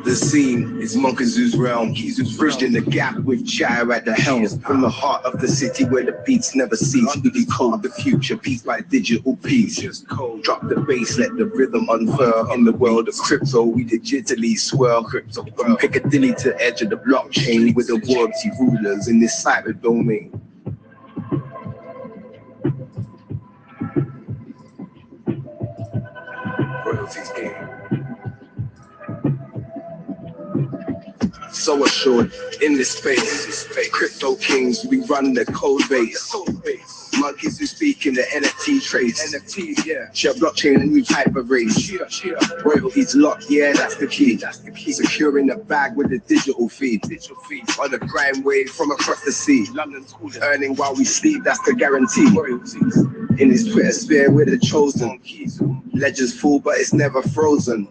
The scene is Monkazu's realm. He's bridged in the gap with Chia at the helm. From the heart of the city where the beats never cease. We decode the future piece by digital piece. Drop the bass, let the rhythm unfurl. In the world of crypto, we digitally swirl. From Piccadilly to edge of the blockchain, with the royalty rulers in this cyber domain. Royalties game. So assured in this space, crypto kings, we run the code base. Monkeys who speak in the NFT trace. NFTs, yeah. Chia Blockchain and new hyper race. Royalties locked, yeah, that's the key. Securing the bag with the digital feed. On the grind wave from across the sea. Earning while we sleep, that's the guarantee. In this Twitter sphere, we're the chosen. Ledgers full, but it's never frozen.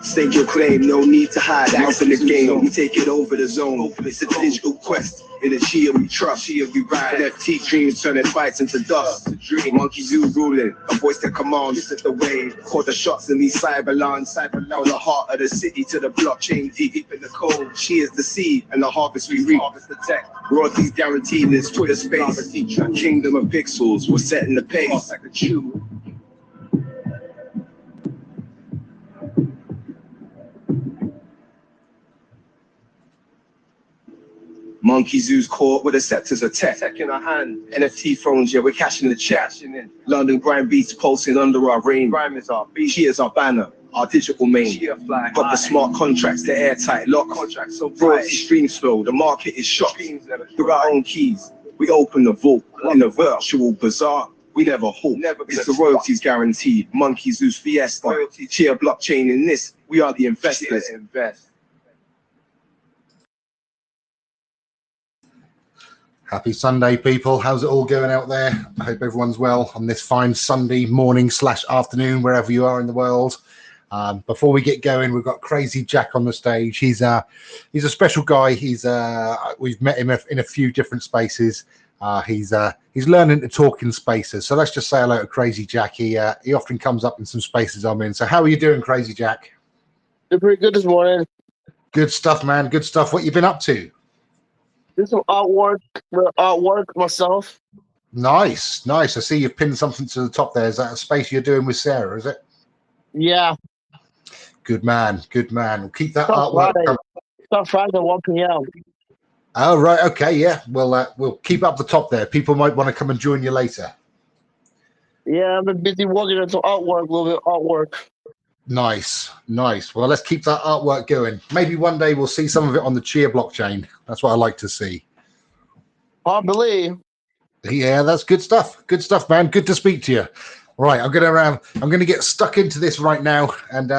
Stake your claim, no need to hide. Act in the game, we take it over the zone. It's a digital quest. In the Chia we trust, Chia we ride. NFT dreams turning fights into dust. Monkey Zoo ruling, a voice that commands. This is the way. Call the shots in these cyber lines. From the heart of the city to the blockchain, deep in the cold. Chia is the seed and the harvest we reap. Harvest the tech. Royalties guaranteed in this Twitter space. A kingdom of pixels, we're setting the pace. Like a chew. Monkey Zoo's caught with the scepters of tech in our hand. NFT phones, yeah, we're cashing the check. London grind beats pulsing under our reign. Grime is our beat. Chia's our banner, our digital main. Got the smart contracts, the airtight lock. Contracts so bright. Streams flow, the market is shocked. Through our own keys, we open the vault in the virtual bazaar. We never halt. It's the royalties guaranteed. Monkey Zoo's fiesta. Chia Blockchain in this, we are the investors. Happy Sunday, people. How's it all going out there? I hope everyone's well on this fine Sunday morning / afternoon, wherever you are in the world. Before we get going, we've got Crazy Jack on the stage. He's a special guy. We've met him in a few different spaces. He's learning to talk in spaces. So let's just say hello to Crazy Jack. He often comes up in some spaces I'm in. So how are you doing, Crazy Jack? Doing pretty good this morning. Good stuff, man. Good stuff. What you been up to? Do some artwork myself. Nice. I see you've pinned something to the top there. Is that a space you're doing with Sarah, is it? Yeah. Good man. We'll keep that artwork. Start Friday at 1 p.m. Oh, right. Okay, yeah. We'll keep up the top there. People might want to come and join you later. Yeah, I've been busy working on some artwork, a little bit of artwork. Nice. Well, let's keep that artwork going. Maybe one day we'll see some of it on the Chia blockchain. That's what I like to see. I believe. Yeah, that's good stuff. Good stuff, man. Good to speak to you. Right, I'm gonna get stuck into this right now, and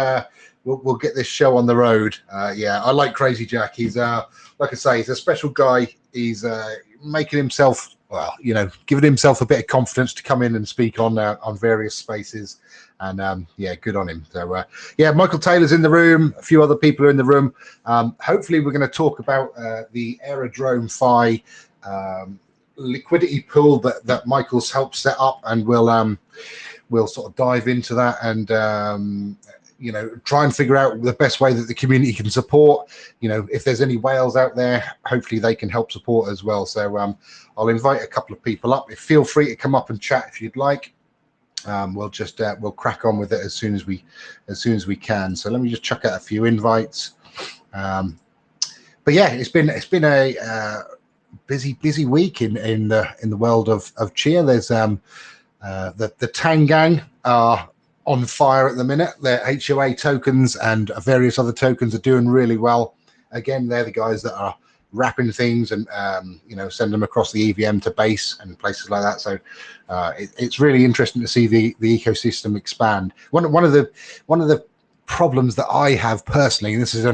we'll get this show on the road. Yeah, I like Crazy Jack. He's like I say, he's a special guy. He's making himself, giving himself a bit of confidence to come in and speak on various spaces. And yeah, good on him. So yeah, Michael Taylor's in the room. A few other people are in the room. Hopefully, we're going to talk about the Aerodrome Fi liquidity pool that Michael's helped set up, and we'll sort of dive into that and try and figure out the best way that the community can support. If there's any whales out there, hopefully they can help support as well. So I'll invite a couple of people up. Feel free to come up and chat if you'd like. We'll crack on with it as soon as we can. So let me just chuck out a few invites. But yeah, it's been a busy week in the world of Chia. There's the Tang Gang are on fire at the minute. Their HOA tokens and various other tokens are doing really well. Again, they're the guys that are wrapping things and send them across the EVM to base and places like that. So it's really interesting to see the ecosystem expand. One of the problems that I have personally, and this is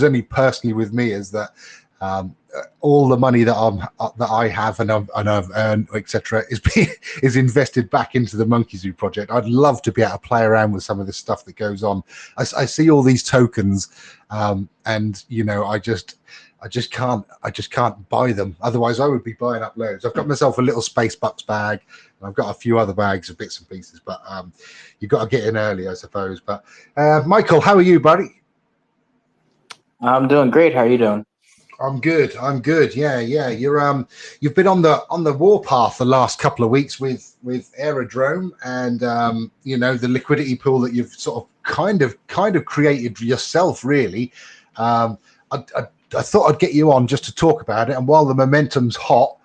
only personally with me, is that all the money that I have and I've earned, etc., is invested back into the Monkey Zoo project. I'd love to be able to play around with some of this stuff that goes on. I see all these tokens, and you know, I just can't buy them. Otherwise, I would be buying up loads. I've got myself a little Space Bucks bag, and I've got a few other bags of bits and pieces. But you've got to get in early, I suppose. But Michael, how are you, buddy? I'm doing great. How are you doing? I'm good. Yeah. You've been on the warpath the last couple of weeks with Aerodrome, and you know, the liquidity pool that you've sort of kind of created yourself, really. I thought I'd get you on just to talk about it, and while the momentum's hot,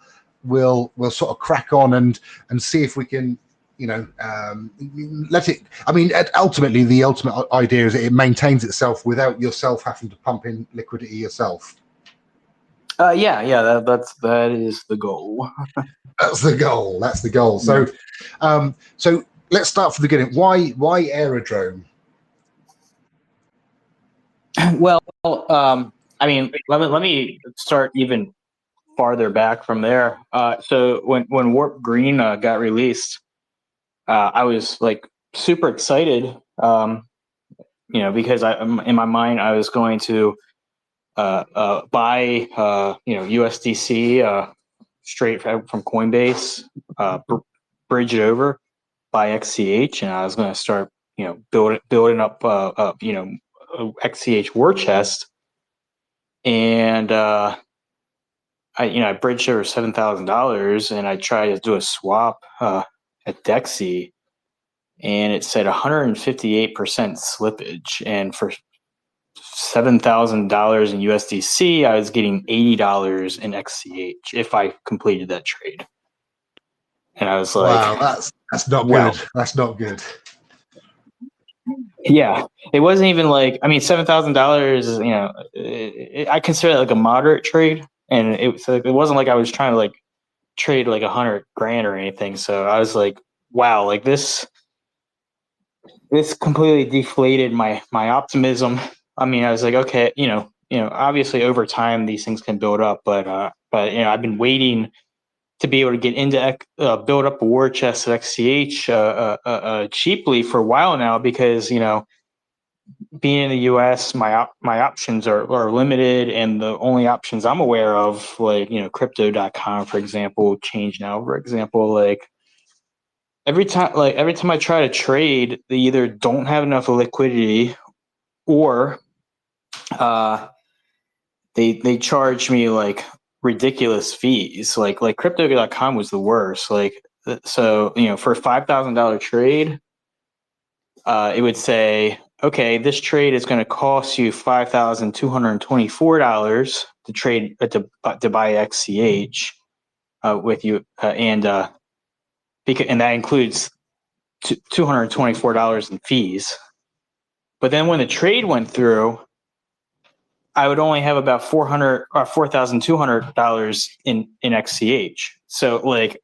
we'll sort of crack on and see if we can, you know, let it. I mean, ultimately, the ultimate idea is that it maintains itself without yourself having to pump in liquidity yourself. That is the goal. That's the goal. So, so let's start from the beginning. Why Aerodrome? Well, I mean, let me start even farther back from there. So when Warp Green got released, I was like super excited, you know, because in my mind I was going to buy you know, USDC straight from Coinbase, bridge it over, buy XCH, and I was going to start, you know, building up you know, a XCH war chest, and I bridged over $7,000, and I tried to do a swap at Dexy, and it said 158% slippage, and for $7,000 in USDC, I was getting $80 in XCH if I completed that trade. And I was like, wow, that's not good. That's not good. Yeah, it wasn't even like, I mean, $7,000, you know, I consider it like a moderate trade, and it wasn't like I was trying to like trade like 100 grand or anything. So I was like, wow, like this completely deflated my optimism. I mean, I was like, okay, you know, obviously over time these things can build up, but you know, I've been waiting to be able to get into build up a war chest at XCH cheaply for a while now, because, you know, being in the US, my options are limited, and the only options I'm aware of, like, you know, crypto.com, for example, Change Now, for example, like every time I try to trade, they either don't have enough liquidity, or they charge me like ridiculous fees. Like crypto.com was the worst. Like, so, you know, for a $5,000 trade, it would say, okay, this trade is going to cost you $5,224 to trade to buy XCH with you, and that includes $224 in fees. But then when the trade went through, I would only have about $4,200 in XCH. So, like,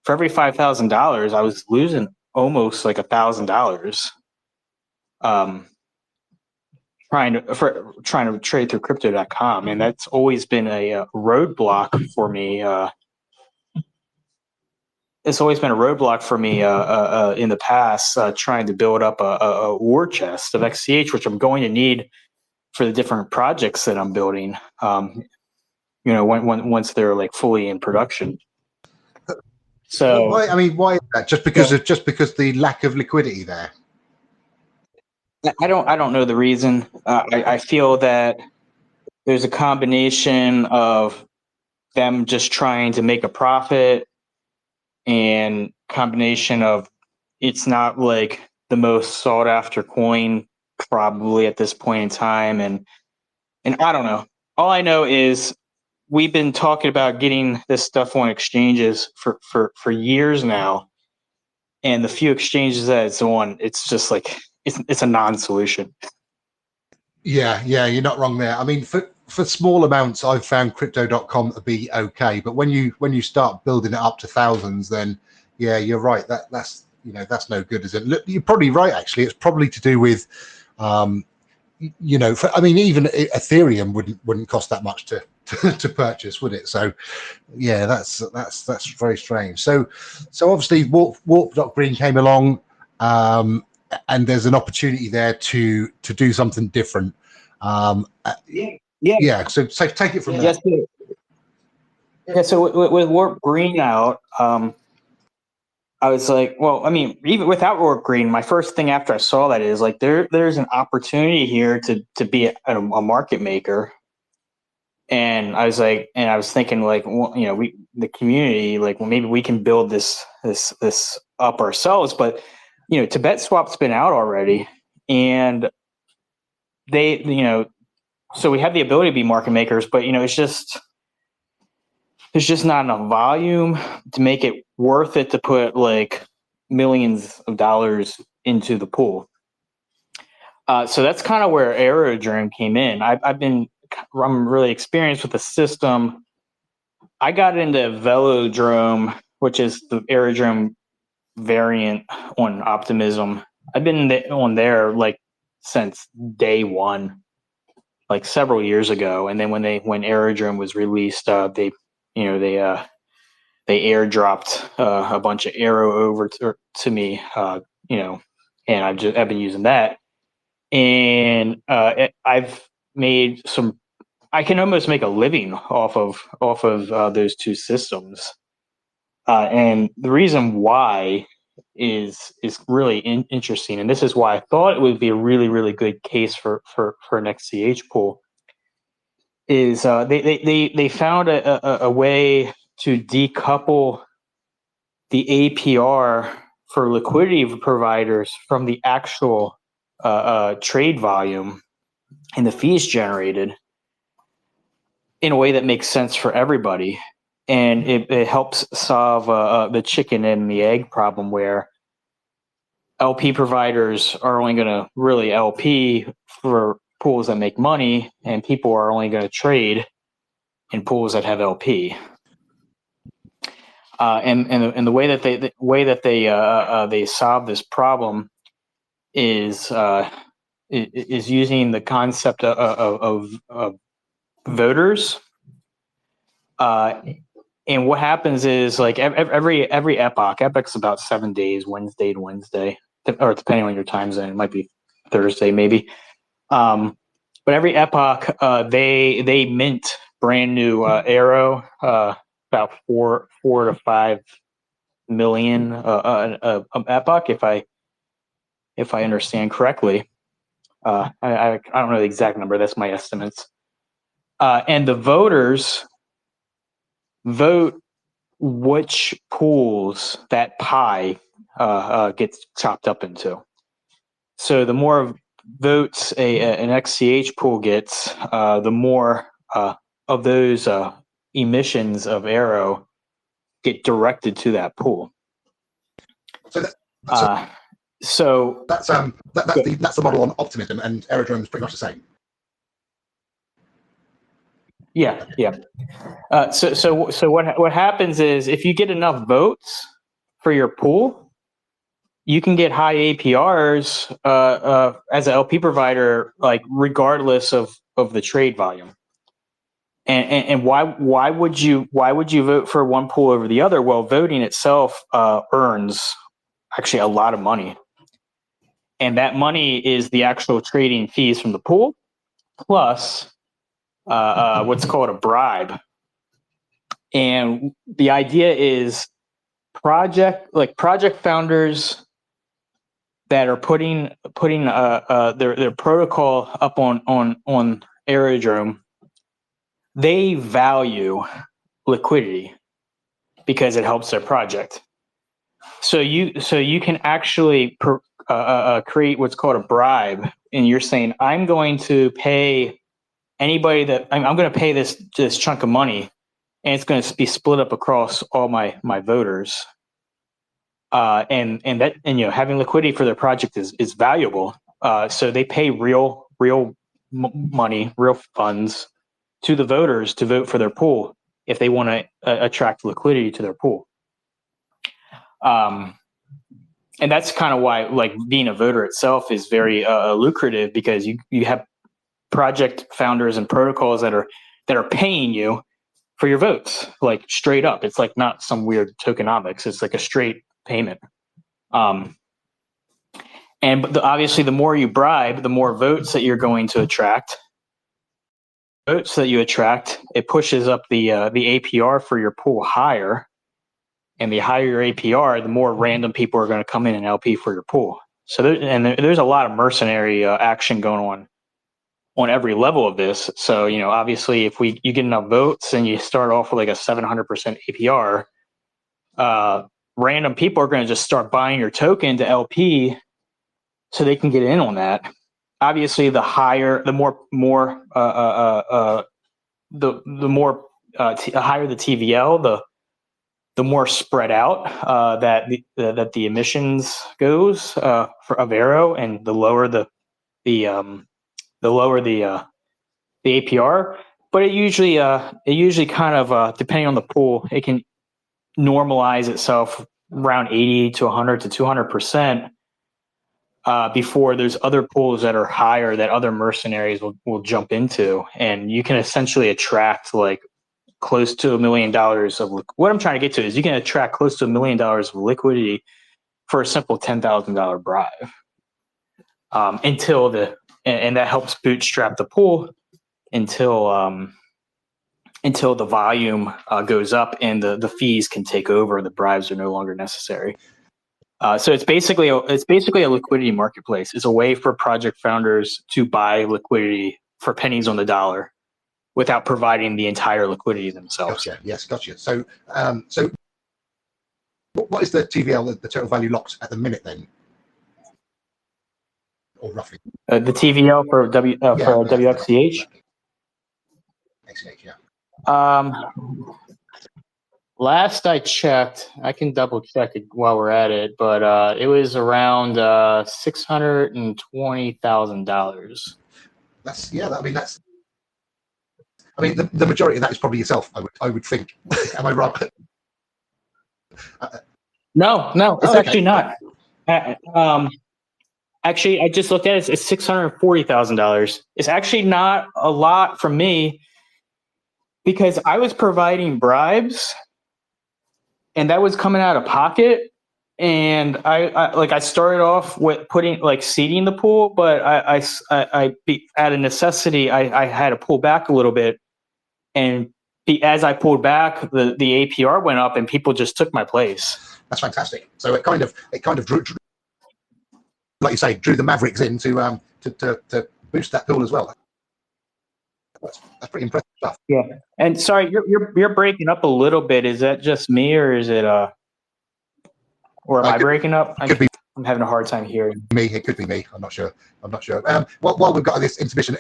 for every $5,000, I was losing almost like $1,000. Trying to trade through crypto.com, and that's always been a roadblock for me. It's always been a roadblock for me in the past, trying to build up a war chest of XCH, which I'm going to need for the different projects that I'm building. You know, once they're like fully in production. So, why is that? Just because the lack of liquidity there? I don't know the reason. I feel that there's a combination of them just trying to make a profit, and combination of it's not like the most sought after coin probably at this point in time, and I don't know. All I know is we've been talking about getting this stuff on exchanges for years now, and the few exchanges that it's on, it's just like it's a non-solution. Yeah, you're not wrong there. I mean, for small amounts, I've found crypto.com to be okay, but when you start building it up to thousands, then yeah, you're right. That's you know, that's no good, is it? Look, you're probably right. Actually, it's probably to do with, you know, I mean, even Ethereum wouldn't cost that much to to purchase, would it? So yeah, that's very strange. So obviously warp.green came along, and there's an opportunity there to do something different. Yeah. So take it from there. Yeah. So with warp green out, I was like, well, I mean, even without warp green, my first thing after I saw that is like there's an opportunity here to be a market maker. And I was like, and I was thinking like, well, you know, the community, like, well, maybe we can build this up ourselves. But you know, Tibet Swap's been out already, and they, you know, so we have the ability to be market makers, but you know, it's just there's just not enough volume to make it worth it to put like millions of dollars into the pool. So that's kind of where Aerodrome came in. I'm really experienced with the system. I got into Velodrome, which is the Aerodrome variant on Optimism. I've been on there like since day one, like several years ago. And then when Aerodrome was released, they airdropped a bunch of Aero over to me, you know, and I've been using that, and I've made some. I can almost make a living off of those two systems, and the reason why is really interesting, and this is why I thought it would be a really, really good case for an XCH pool. Is they found a way to decouple the APR for liquidity providers from the actual trade volume and the fees generated in a way that makes sense for everybody. And it helps solve the chicken and the egg problem, where LP providers are only going to really LP for pools that make money, and people are only going to trade in pools that have LP. And the way that they solve this problem is using the concept of voters. And what happens is, like, every epoch's about 7 days, Wednesday to Wednesday, or depending on your time zone, it might be Thursday maybe. But every epoch, they mint brand new Aero, about 4 to 5 million epoch, if I understand correctly. I don't know the exact number. That's my estimates. And the voters vote which pools that pie gets chopped up into. So the more votes an XCH pool gets, the more of those emissions of Aero get directed to that pool. So that's the model on Optimism, and Aerodrome is pretty much the same. Yeah. So what happens is, if you get enough votes for your pool, you can get high APRs as an LP provider, like regardless of the trade volume. And why would you vote for one pool over the other? Well, voting itself earns actually a lot of money, and that money is the actual trading fees from the pool plus what's called a bribe. And the idea is project founders that are putting their protocol up on Aerodrome, they value liquidity because it helps their project. So you can actually create what's called a bribe, and you're saying, I'm going to pay anybody that I'm going to pay this chunk of money, and it's going to be split up across all my voters. And having liquidity for their project is valuable. So they pay real money, real funds to the voters to vote for their pool if they want to attract liquidity to their pool. And that's kind of why, like, being a voter itself is very lucrative, because you have project founders and protocols that are that are paying you for your votes, like straight up. It's like not some weird tokenomics. It's like a straight payment. Obviously, the more you bribe, the more votes that you're going to attract. Votes that you attract, it pushes up the APR for your pool higher. And the higher your APR, the more random people are going to come in and LP for your pool. So there's a lot of mercenary action going on every level of this. So, obviously, if you get enough votes and you start off with like a 700% APR, random people are going to just start buying your token to LP so they can get in on that. Obviously, the higher the higher the TVL, the more spread out that the emissions goes for Avero, and the lower the APR. But it usually kind of depending on the pool, it can normalize itself around 80 to 100 to 200%. Before there's other pools that are higher that other mercenaries will jump into, and you can essentially attract like close to $1 million of what I'm trying to get to is you can attract close to $1 million of liquidity for a simple $10,000 bribe and that helps bootstrap the pool until the volume goes up and the fees can take over. The bribes are no longer necessary. So it's basically a liquidity marketplace. It's a way for project founders to buy liquidity for pennies on the dollar without providing the entire liquidity themselves. Gotcha. Yes, gotcha. So, what is the TVL, the total value locked at the minute then, or roughly? The TVL for WXCH. XCH, yeah. Last I checked, I can double check it while we're at it, but it was around $620,000. The majority of that is probably yourself. I would think. Am I right? No, it's actually not. Actually, I just looked at it. It's $640,000. It's actually not a lot from me because I was providing bribes. And that was coming out of pocket, and I started off with seeding the pool, but I out of necessity I had to pull back a little bit, and as I pulled back, the APR went up, and people just took my place. That's fantastic. So it kind of drew, like you say, drew the Mavericks in to boost that pool as well. That's pretty impressive stuff. Yeah, and sorry, you're breaking up a little bit. Is that just me, or is it or am I breaking up? I'm having a hard time hearing. Me, it could be me. I'm not sure. While we've got this intermission,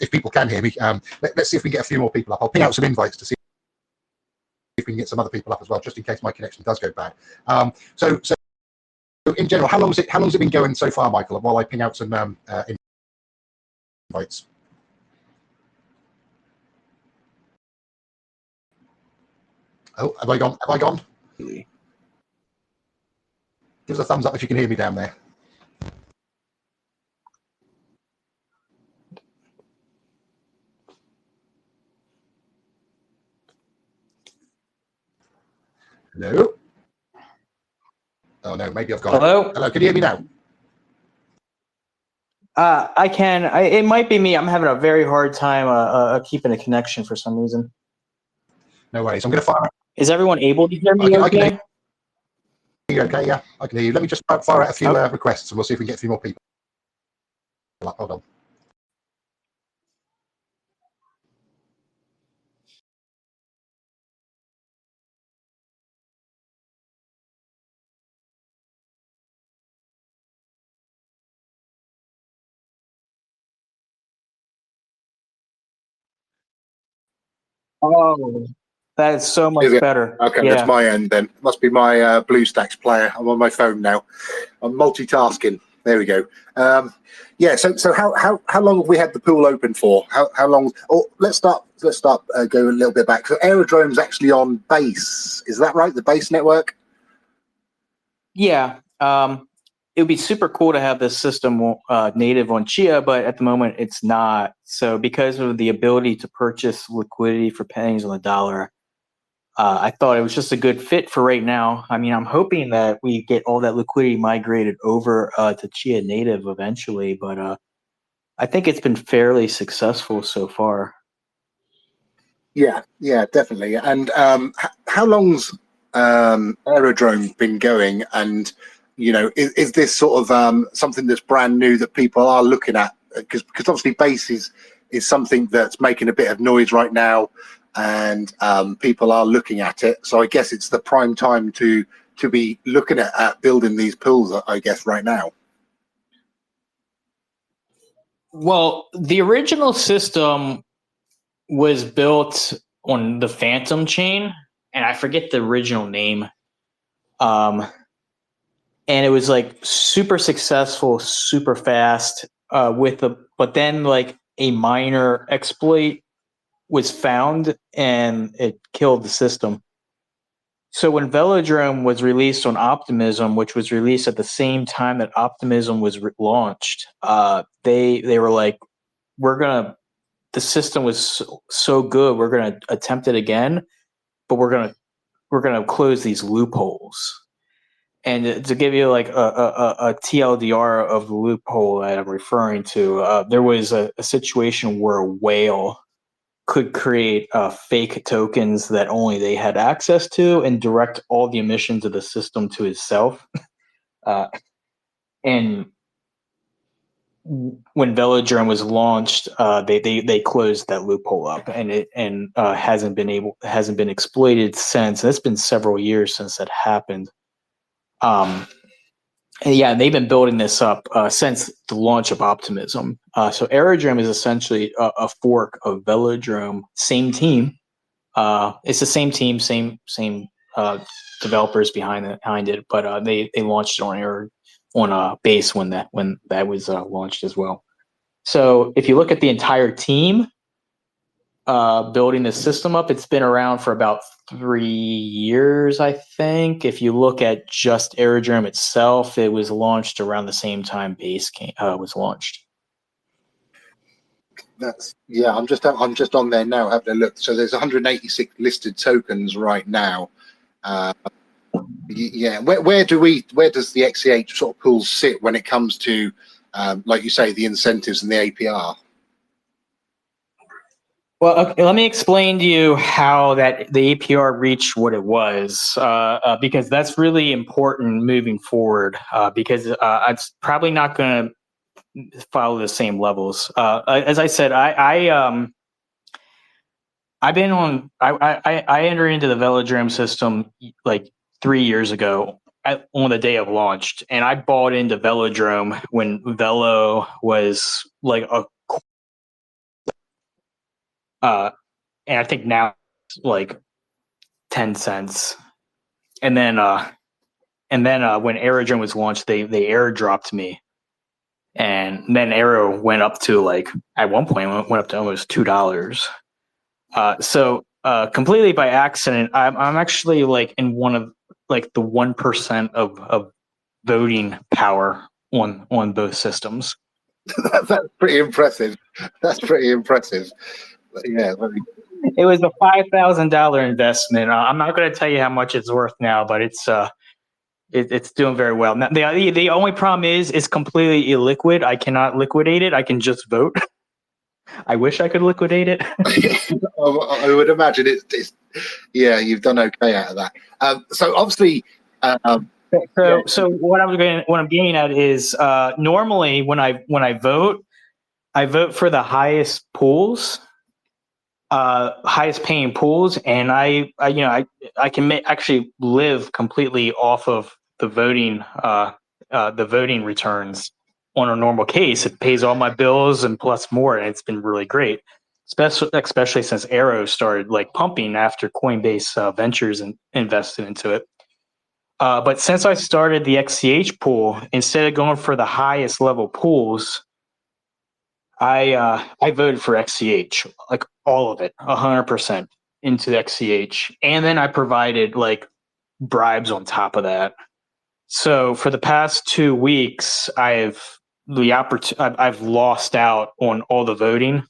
if people can hear me, let's see if we can get a few more people up. I'll ping out some invites to see if we can get some other people up as well, just in case my connection does go bad. So in general, how long has it been going so far, Michael? While I ping out some invites. Oh, have I gone? Give us a thumbs up if you can hear me down there. Hello? Oh no, maybe I've got Hello? Hello, can you hear me now? I can. It might be me. I'm having a very hard time keeping a connection for some reason. No worries. I'm going to fire. Is everyone able to hear me? I can hear you. Okay, yeah, I can hear you. Let me just fire out a few requests, and we'll see if we can get a few more people. Hold on. Oh, that is so much better. Okay, yeah. That's my end then. Must be my BlueStacks player. I'm on my phone now. I'm multitasking. There we go. So how long have we had the pool open for? How long? Oh, let's start. Go a little bit back. So Aerodrome's actually on Base. Is that right? The Base network. Yeah. it would be super cool to have this system native on Chia, but at the moment it's not. So because of the ability to purchase liquidity for pennies on the dollar, I thought it was just a good fit for right now. I mean, I'm hoping that we get all that liquidity migrated over to Chia native eventually, but I think it's been fairly successful so far. Yeah, definitely. And how long's Aerodrome been going? And is this sort of something that's brand new that people are looking at? Because obviously Base is something that's making a bit of noise right now, and people are looking at it. So I guess it's the prime time to be looking at building these pools, I guess, right now. Well, the original system was built on the Phantom chain, and I forget the original name. And it was like super successful, super fast. But then like a minor exploit was found, and it killed the system. So when Velodrome was released on Optimism, which was released at the same time that Optimism was launched, they were like, the system was so good, we're gonna attempt it again, but we're gonna close these loopholes. And to give you like a TLDR of the loophole that I'm referring to, there was a situation where a whale could create fake tokens that only they had access to and direct all the emissions of the system to itself. And when Velodrome was launched, they closed that loophole up, and it hasn't been exploited since. And it's been several years since that happened. And yeah, they've been building this up since the launch of Optimism. So Aerodrome is essentially a fork of Velodrome. Same team. It's the same team, same developers behind it, but they launched it on Base when that was launched as well. So if you look at the entire team building the system up, it's been around for about 3 years, I think. If you look at just Aerodrome itself, it was launched around the same time Base was launched. I'm just on there now having a look. So there's 186 listed tokens right now. Where does the XCH sort of pools sit when it comes to like you say, the incentives and the APR? Well, okay, let me explain to you how the APR reached what it was, because that's really important moving forward. Because it's probably not going to follow the same levels. As I said, I entered into the Velodrome system like 3 years ago on the day of launch, and I bought into Velodrome when Velo was like and I think now it's like 10 cents. And then when Aerodrome was launched, they airdropped me. And then Aero went up to like, at one point, went up to almost $2. So completely by accident, I'm actually like in one of like the 1% of voting power on both systems. That's pretty impressive. Yeah, it was a $5,000 investment. I'm not going to tell you how much it's worth now, but it's doing very well. Now, the only problem is it's completely illiquid. I cannot liquidate it. I can just vote. I wish I could liquidate it. I would imagine it's you've done okay out of that. So obviously, so what I'm getting at is normally when I vote for the highest pools. Highest paying pools, and I can actually live completely off of the voting returns on a normal case. It pays all my bills and plus more, and it's been really great, especially since Aero started like pumping after Coinbase Ventures and invested into it. But since I started the XCH pool, instead of going for the highest level pools, I voted for XCH, like all of it, 100% into XCH, and then I provided like bribes on top of that. So for the past 2 weeks, I've lost out on all the voting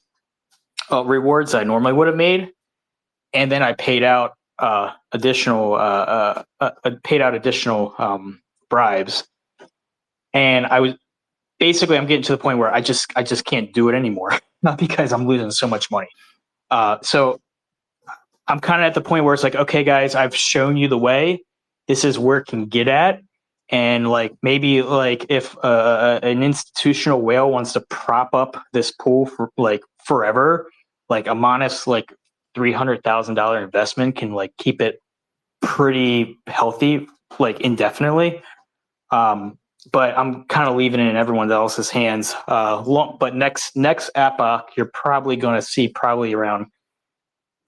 rewards I normally would have made, and then I paid out additional bribes, and I'm getting to the point where I just can't do it anymore. Not because I'm losing so much money. So I'm kind of at the point where it's like, okay, guys, I've shown you the way. This is where it can get at. And like maybe like if an institutional whale wants to prop up this pool for like forever, like a modest like $300,000 investment can like keep it pretty healthy like indefinitely. But I'm kind of leaving it in everyone else's hands. But next epoch, you're probably going to see probably around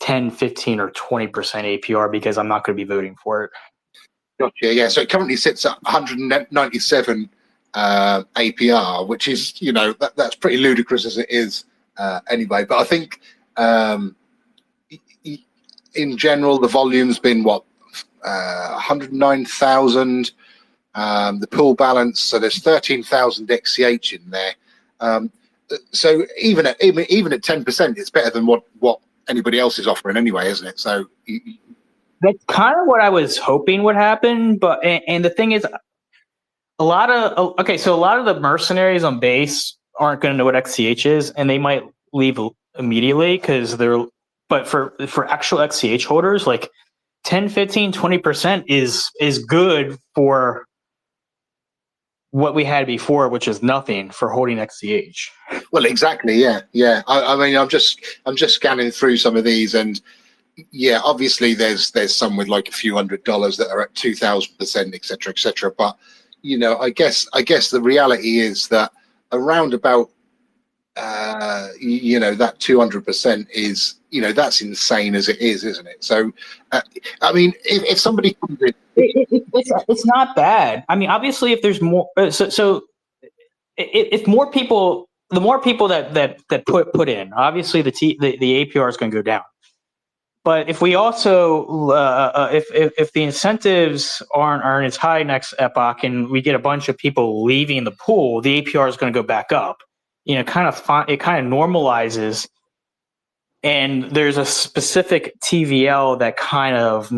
10, 15, or 20% APR because I'm not going to be voting for it. Gotcha. Yeah. So it currently sits at 197 APR, which is, you know, that's pretty ludicrous as it is anyway. But I think in general, the volume's been 109,000. The pool balance, so there's 13,000 XCH in there. So even at 10%, it's better than what anybody else is offering anyway, isn't it? So that's kind of what I was hoping would happen. But and the thing is, a lot of the mercenaries on base aren't going to know what XCH is, and they might leave immediately because they're. But for actual XCH holders, like 10, 15, 20% is good for what we had before, which is nothing for holding XCH. Well, exactly. Yeah. I mean, I'm just scanning through some of these, and yeah, obviously there's some with like a few $100 that are at 2,000%, etc. But you know, I guess the reality is that around about you know, that 200% is, you know, that's insane as it is, isn't it? So I mean, if somebody comes in, it's not bad. I mean, obviously, if there's more, if more people, the more people that put in, obviously the APR is going to go down. But if we also if the incentives aren't as high next epoch, and we get a bunch of people leaving the pool, the APR is going to go back up. You know, it kind of normalizes, and there's a specific TVL that kind of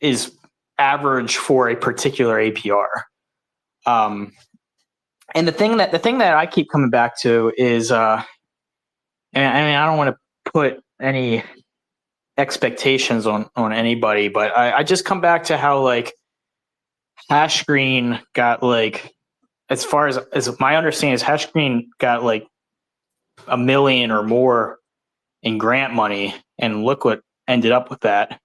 is average for a particular APR. And the thing that I keep coming back to is, and I mean, I don't want to put any expectations on anybody, but I just come back to how like Hash Green got like, as far as my understanding is, Hash Green got like $1 million or more in grant money, and look what ended up with that.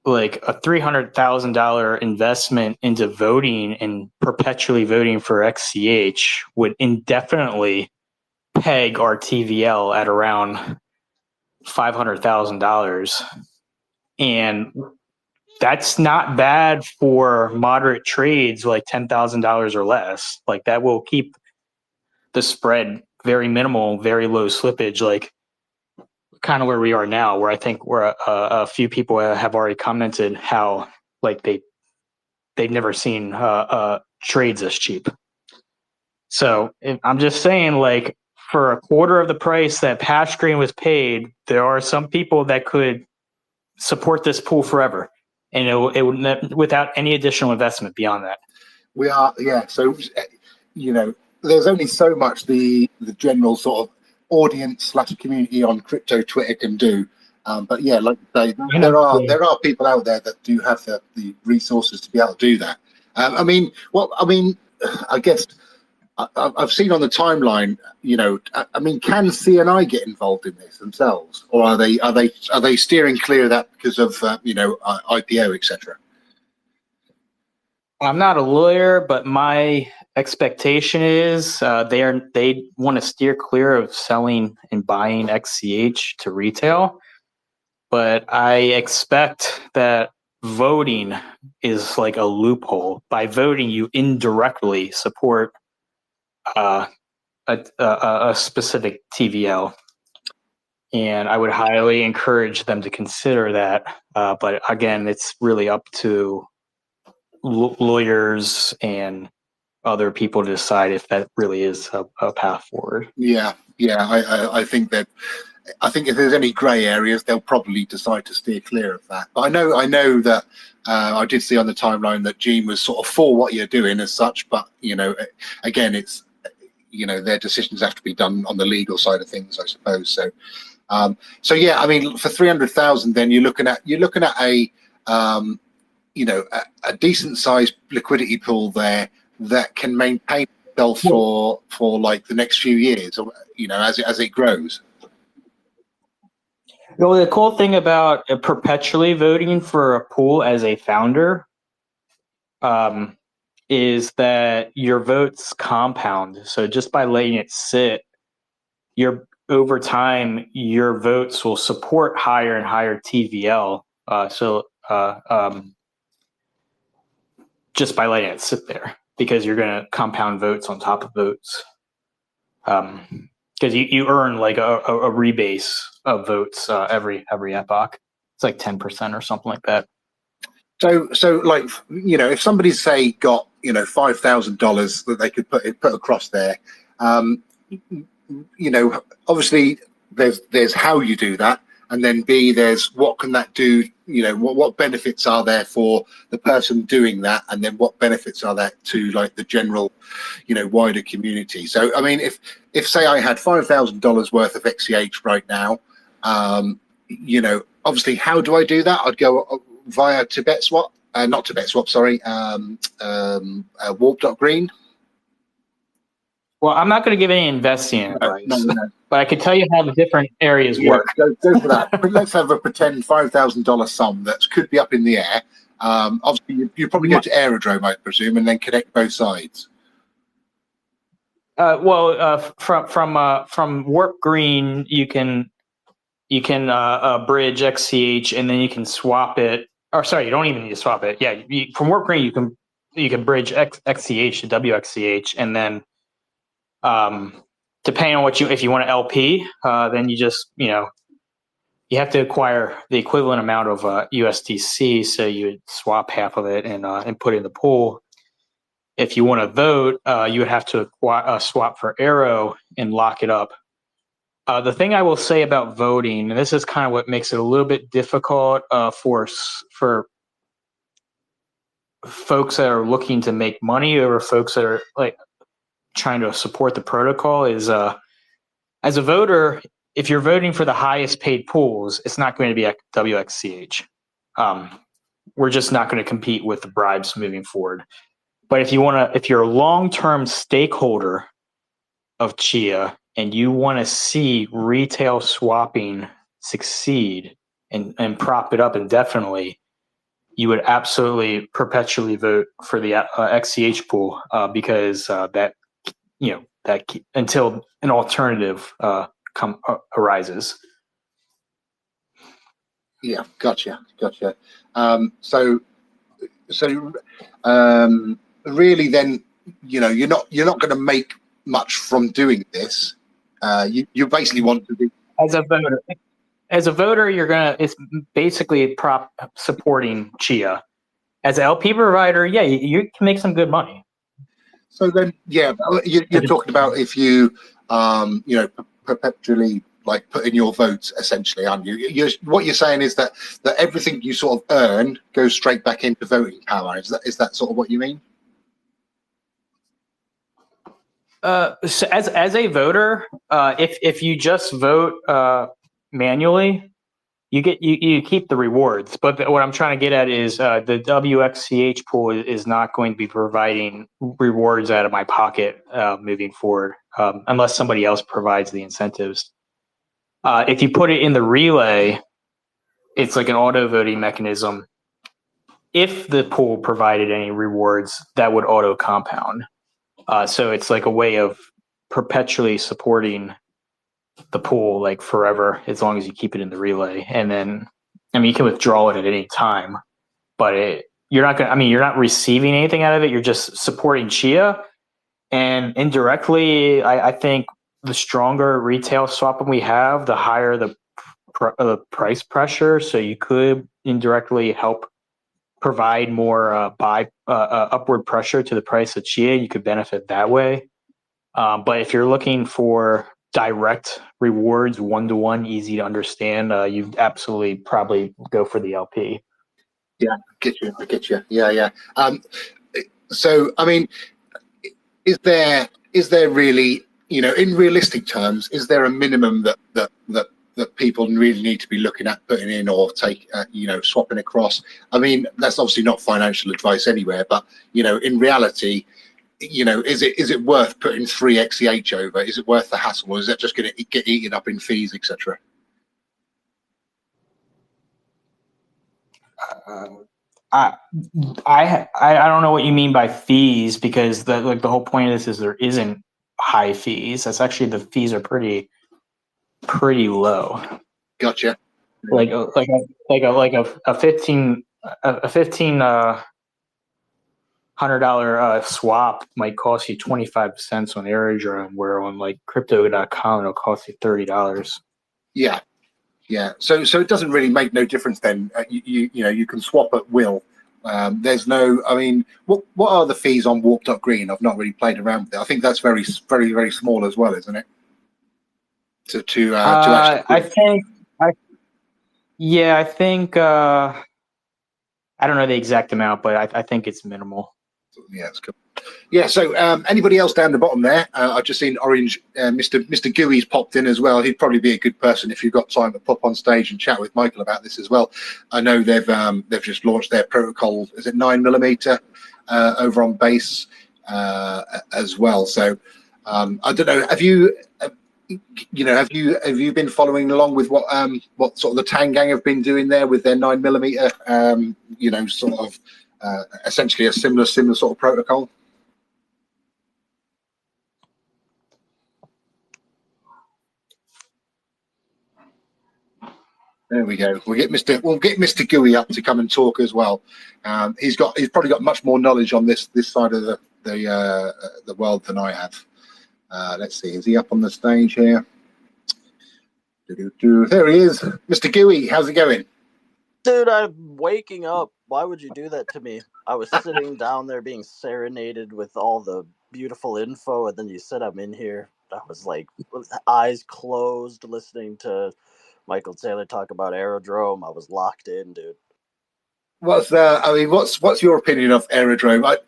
Like a $300,000 investment into voting and perpetually voting for XCH would indefinitely peg our TVL at around $500,000. And that's not bad for moderate trades, like $10,000 or less. Like that will keep the spread very minimal, very low slippage, like kind of where we are now, where I think where a few people have already commented how like they've never seen trades as cheap. So I'm just saying, like for a quarter of the price that Hash Green was paid, there are some people that could support this pool forever, and it would without any additional investment beyond that. We are, yeah. So you know, there's only so much the general sort of audience / community on crypto Twitter can do, but yeah, like I say, there are people out there that do have the resources to be able to do that. I mean, I guess I've seen on the timeline, you know, I mean, can CNI get involved in this themselves, or are they steering clear of that because of you know, IPO, etc.? I'm not a lawyer, but my expectation is they want to steer clear of selling and buying XCH to retail. But I expect that voting is like a loophole. By voting, you indirectly support a specific TVL. And I would highly encourage them to consider that. But again, it's really up to lawyers and other people to decide if that really is a path forward. Yeah, I think that. I think if there's any grey areas, they'll probably decide to steer clear of that. But I know that I did see on the timeline that Gene was sort of for what you're doing as such. But again, it's their decisions have to be done on the legal side of things, I suppose. So yeah, I mean, for 300,000, then you're looking at a a decent sized liquidity pool there that can maintain itself for like the next few years, or as it grows. Well, the cool thing about perpetually voting for a pool as a founder is that your votes compound. So just by letting it sit, over time, your votes will support higher and higher TVL. Just by letting it sit there, because you're going to compound votes on top of votes. Because you earn like a rebase of votes every epoch. It's like 10% or something like that. So like if somebody's say got $5,000 that they could put across there, obviously there's how you do that, and then B, there's what can that do, what benefits are there for the person doing that, and then what benefits are there to like the general wider community. So I mean, if say I had $5,000 worth of XCH right now, obviously how do I do that? I'd go via not TibetSwap, sorry, warp.green. Well, I'm not going to give any investing advice, no. But I can tell you how the different areas work. Go for that. But let's have a pretend $5,000 sum that could be up in the air. Obviously, you probably go to Aerodrome, I presume, and then connect both sides. From Warp Green, you can bridge XCH, and then you can swap it. Or sorry, you don't even need to swap it. Yeah, from Warp Green, you can bridge XCH to WXCH, and then depending on if you want to LP, then you just you have to acquire the equivalent amount of USDC, so you would swap half of it and put it in the pool. If you want to vote, you would have to swap for Arrow and lock it up. The thing I will say about voting, and this is kind of what makes it a little bit difficult for folks that are looking to make money, or folks that are like trying to support the protocol, is as a voter, if you're voting for the highest paid pools, it's not going to be WXCH. We're just not going to compete with the bribes moving forward. But if you're a long-term stakeholder of Chia and you want to see retail swapping succeed and prop it up indefinitely, you would absolutely perpetually vote for the XCH pool because that until an alternative arises. Yeah, gotcha. Really, then you're not going to make much from doing this. You basically want to be as a voter. It's basically supporting Chia. As an LP provider, yeah, you can make some good money. So then, yeah, you're talking about if you perpetually like put in your votes, essentially, aren't you? What you're saying is that everything you sort of earn goes straight back into voting power. Is that sort of what you mean? So as a voter, if you just vote manually, you keep the rewards. But what I'm trying to get at is the WXCH pool is not going to be providing rewards out of my pocket moving forward, unless somebody else provides the incentives. If you put it in the relay, it's like an auto voting mechanism. If the pool provided any rewards, that would auto compound. So it's like a way of perpetually supporting the pool, like forever, as long as you keep it in the relay. And then, you can withdraw it at any time, but you're not receiving anything out of it. You're just supporting Chia, and indirectly, I think the stronger retail swapping we have, the higher the price pressure. So you could indirectly help provide more upward pressure to the price of Chia, you could benefit that way. But if you're looking for direct rewards, one-to-one, easy to understand, you absolutely probably go for the LP. Yeah, I get you. Yeah. So, I mean, is there really, in realistic terms, is there a minimum that people really need to be looking at putting in or swapping across? I mean, that's obviously not financial advice anywhere, but in reality, is it worth putting 3 XCH over? Is it worth the hassle, or is that just going to get eaten up in fees, etc.? I don't know what you mean by fees, because the whole point of this is there isn't high fees. That's actually, the fees are pretty low. Gotcha. Like a $1,500 swap might cost you 25 cents on Aerodrome, where on like crypto.com it'll cost you $30. Yeah. So it doesn't really make no difference then. You can swap at will. There's no. I mean, what are the fees on Warp.Green? I've not really played around with it. I think that's very, very, very small as well, isn't it? To actually. I think. I don't know the exact amount, but I think it's minimal. Yeah, it's cool. Yeah, so anybody else down the bottom there? I've just seen Orange, Mr. Gooey's popped in as well. He'd probably be a good person if you've got time to pop on stage and chat with Michael about this as well. I know they've just launched their protocol. Is it 9mm over on base as well? So I don't know. Have you been following along with what sort of the Tang Gang have been doing there with their 9mm? Sort of essentially a similar sort of protocol. There we go. We'll get Mr. Gooey up to come and talk as well. He's probably got much more knowledge on this side of the world than I have. Let's see. Is he up on the stage here? There he is, Mr. Gooey. How's it going? Dude, I'm waking up. Why would you do that to me? I was sitting down there being serenaded with all the beautiful info, and then you said I'm in here. I was like, with eyes closed, listening to Michael Taylor talk about Aerodrome. I was locked in, dude. What's your opinion of Aerodrome? I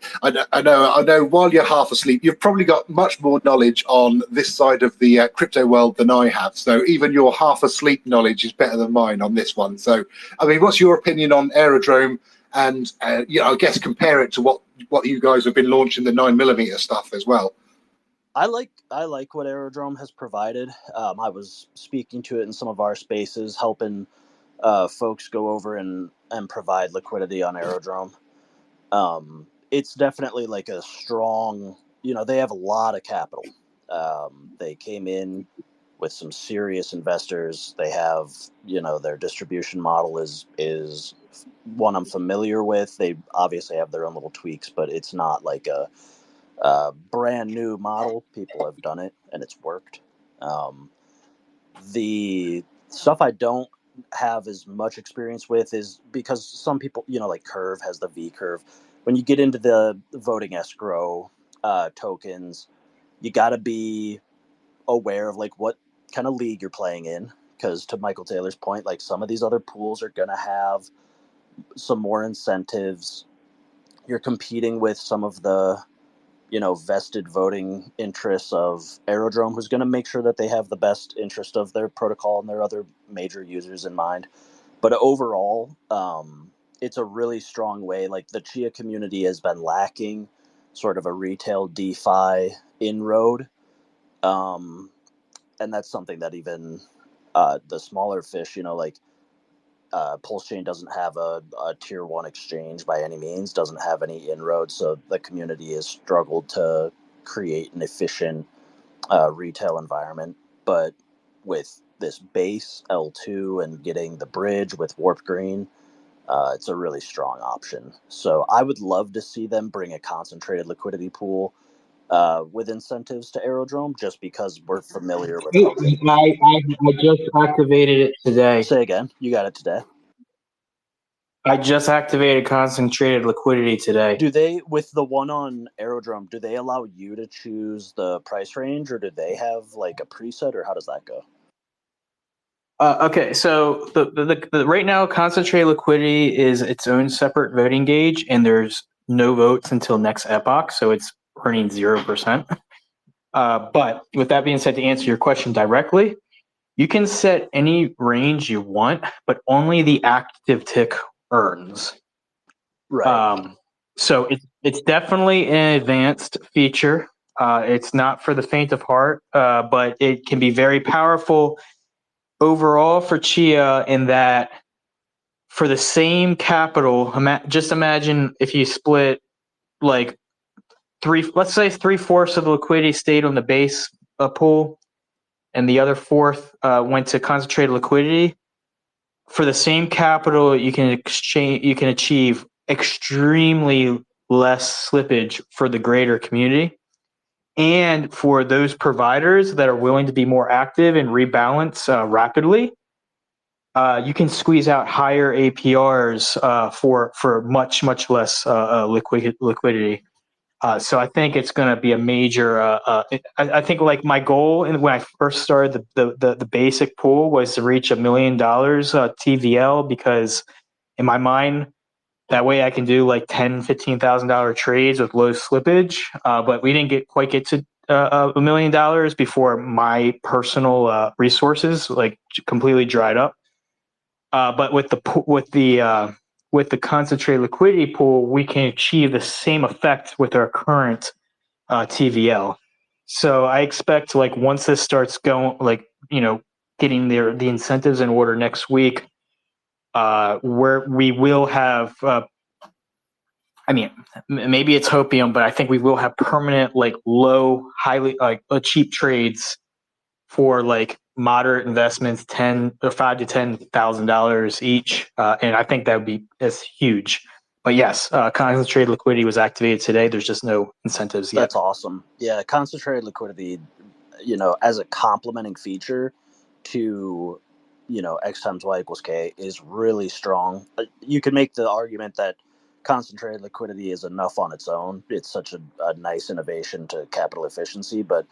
know. While you're half asleep, you've probably got much more knowledge on this side of the crypto world than I have. So even your half asleep knowledge is better than mine on this one. So, I mean, what's your opinion on Aerodrome? And I guess compare it to what you guys have been launching, the 9mm stuff as well. I like what Aerodrome has provided. I was speaking to it in some of our spaces, helping folks go over and provide liquidity on Aerodrome. It's definitely like a strong, they have a lot of capital. They came in with some serious investors. They have, their distribution model is one I'm familiar with. They obviously have their own little tweaks, but it's not like a brand new model. People have done it and it's worked. The stuff I don't have as much experience with is because some people, like Curve has the V curve. When you get into the voting escrow tokens, you got to be aware of like what kind of league you're playing in, because to Michael Taylor's point, like some of these other pools are going to have some more incentives. You're competing with some of the vested voting interests of Aerodrome, who's going to make sure that they have the best interest of their protocol and their other major users in mind. But overall, it's a really strong way. Like the Chia community has been lacking sort of a retail DeFi inroad. And that's something that even the smaller fish, Pulse Chain doesn't have a tier 1 exchange by any means, doesn't have any inroads, so the community has struggled to create an efficient retail environment. But with this base L2 and getting the bridge with Warp Green, it's a really strong option. So I would love to see them bring a concentrated liquidity pool with incentives to Aerodrome, just because we're familiar with it. I just activated it today. Say again. You got it today. I just activated concentrated liquidity today. Do they, with the one on Aerodrome, do they allow you to choose the price range, or do they have like a preset, or how does that go? Okay, so the right now concentrated liquidity is its own separate voting gauge, and there's no votes until next epoch, so it's earning 0%. But with that being said, to answer your question directly, you can set any range you want, but only the active tick earns. Right. So it's definitely an advanced feature. It's not for the faint of heart, but it can be very powerful overall for Chia in that for the same capital, just imagine if you split like let's say 3/4 of the liquidity stayed on the base pool and the other fourth went to concentrated liquidity. For the same capital, you can achieve extremely less slippage for the greater community. And for those providers that are willing to be more active and rebalance rapidly, you can squeeze out higher APRs for much less liquidity. So I think it's going to be a major. I think like my goal when I first started the basic pool was to reach $1 million TVL, because in my mind that way I can do like $10,000-$15,000 trades with low slippage. But we didn't quite get to $1 million before my personal resources like completely dried up. But with the concentrated liquidity pool, we can achieve the same effect with our current TVL. So I expect like once this starts going, like getting the incentives in order next week, where we will have. I mean, maybe it's hopium, but I think we will have permanent, like low, highly cheap trades for like moderate investments, $5,000 to $10,000 each, and I think that would be huge. But yes, concentrated liquidity was activated today. There's just no incentives yet. That's awesome. Yeah, concentrated liquidity, as a complementing feature to, X times Y equals K is really strong. You can make the argument that concentrated liquidity is enough on its own. It's such a nice innovation to capital efficiency, but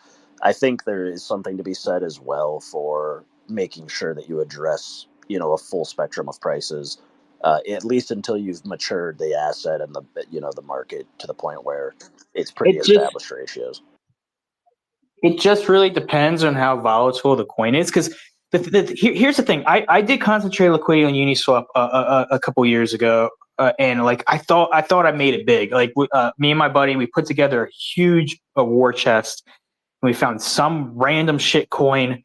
I think there is something to be said as well for making sure that you address, a full spectrum of prices, at least until you've matured the asset and the market to the point where it's pretty established ratios. It just really depends on how volatile the coin is, because here's the thing. I did concentrated liquidity on Uniswap a couple years ago, and like I thought I made it big. Like me and my buddy, we put together a huge war chest. And we found some random shit coin,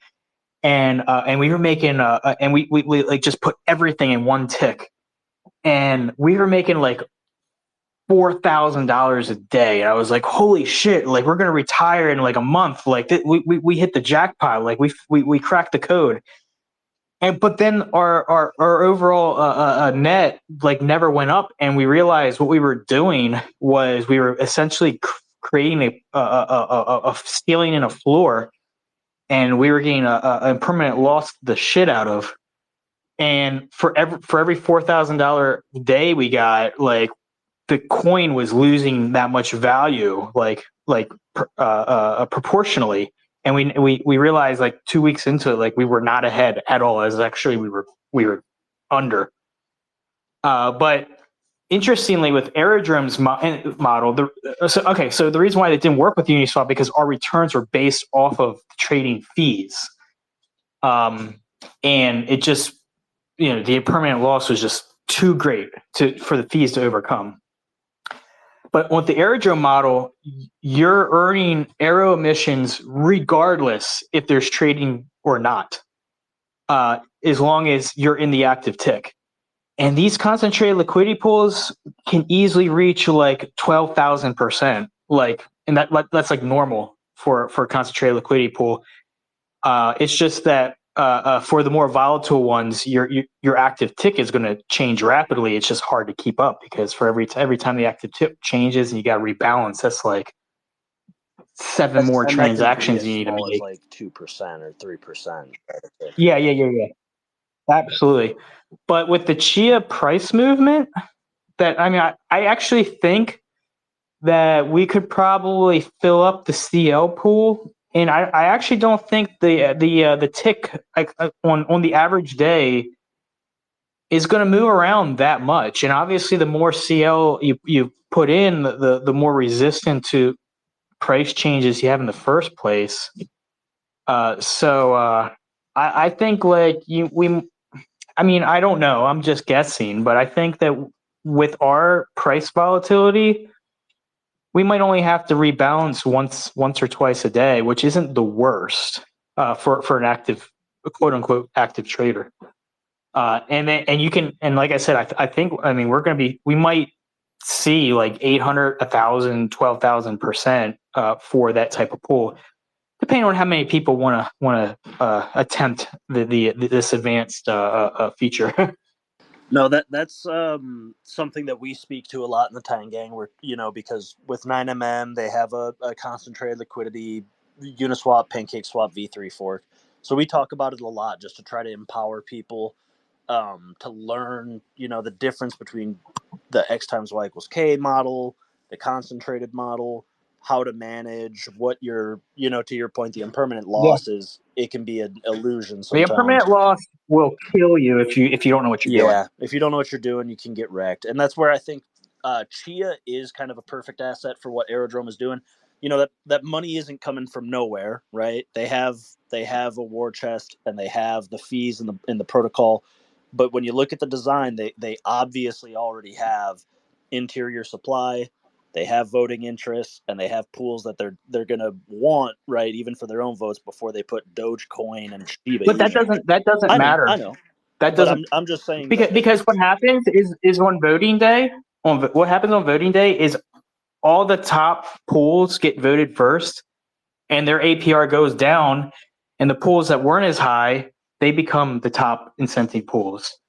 and we were making and we like just put everything in one tick, and we were making like $4,000 a day. And I was like, holy shit, like we're going to retire in like a month. Like we hit the jackpot. Like we cracked the code. But then our overall net like never went up. And we realized what we were doing was we were essentially creating a ceiling and a floor. And we were getting a permanent loss the shit out of. And for every $4,000 day we got, like, the coin was losing that much value, proportionally, and we realized like 2 weeks into it, like we were not ahead at all. As actually we were under. But interestingly, with Aerodrome's model, so the reason why it didn't work with Uniswap because our returns were based off of trading fees, and it just the permanent loss was just too great for the fees to overcome. But with the Aerodrome model, you're earning aero emissions regardless if there's trading or not, as long as you're in the active tick. And these concentrated liquidity pools can easily reach like 12,000%. And that's like normal for a concentrated liquidity pool. It's just that for the more volatile ones, your active tick is going to change rapidly. It's just hard to keep up because for every time the active tick changes and you got to rebalance, that's like seven more transactions you need to make. Like 2% or 3%. Yeah. Absolutely. But with the Chia price movement, I actually think that we could probably fill up the CL pool, and I actually don't think the tick on the average day is going to move around that much. And obviously, the more CL you put in, the more resistant to price changes you have in the first place. I think like I don't know. I'm just guessing, but I think that with our price volatility, we might only have to rebalance once or twice a day, which isn't the worst for an active, quote unquote, active trader. And you can, and like I said, I think we might see like 800, 1,000, 12,000% for that type of pool, depending on how many people want to attempt this advanced feature. No, that's something that we speak to a lot in the Time Gang, where because with 9mm they have a concentrated liquidity Uniswap, PancakeSwap, V3 fork. So we talk about it a lot just to try to empower people to learn the difference between the X times Y equals K model, the concentrated model, how to manage what your to your point, the impermanent loss is. It can be an illusion The sometimes. impermanent loss will kill you if you don't know what you're doing. Yeah, if you don't know what you're doing, you can get wrecked. And that's where I think Chia is kind of a perfect asset for what Aerodrome is doing. That money isn't coming from nowhere, right? They have a war chest and they have the fees in the protocol. But when you look at the design, they obviously already have interior supply. They have voting interests and they have pools that they're gonna want, right, even for their own votes before they put Dogecoin and Shiba. But that doesn't matter. I know. That But doesn't I'm just saying because what happens is on voting day. What happens on voting day is all the top pools get voted first, and their APR goes down, and the pools that weren't as high, they become the top incentive pools.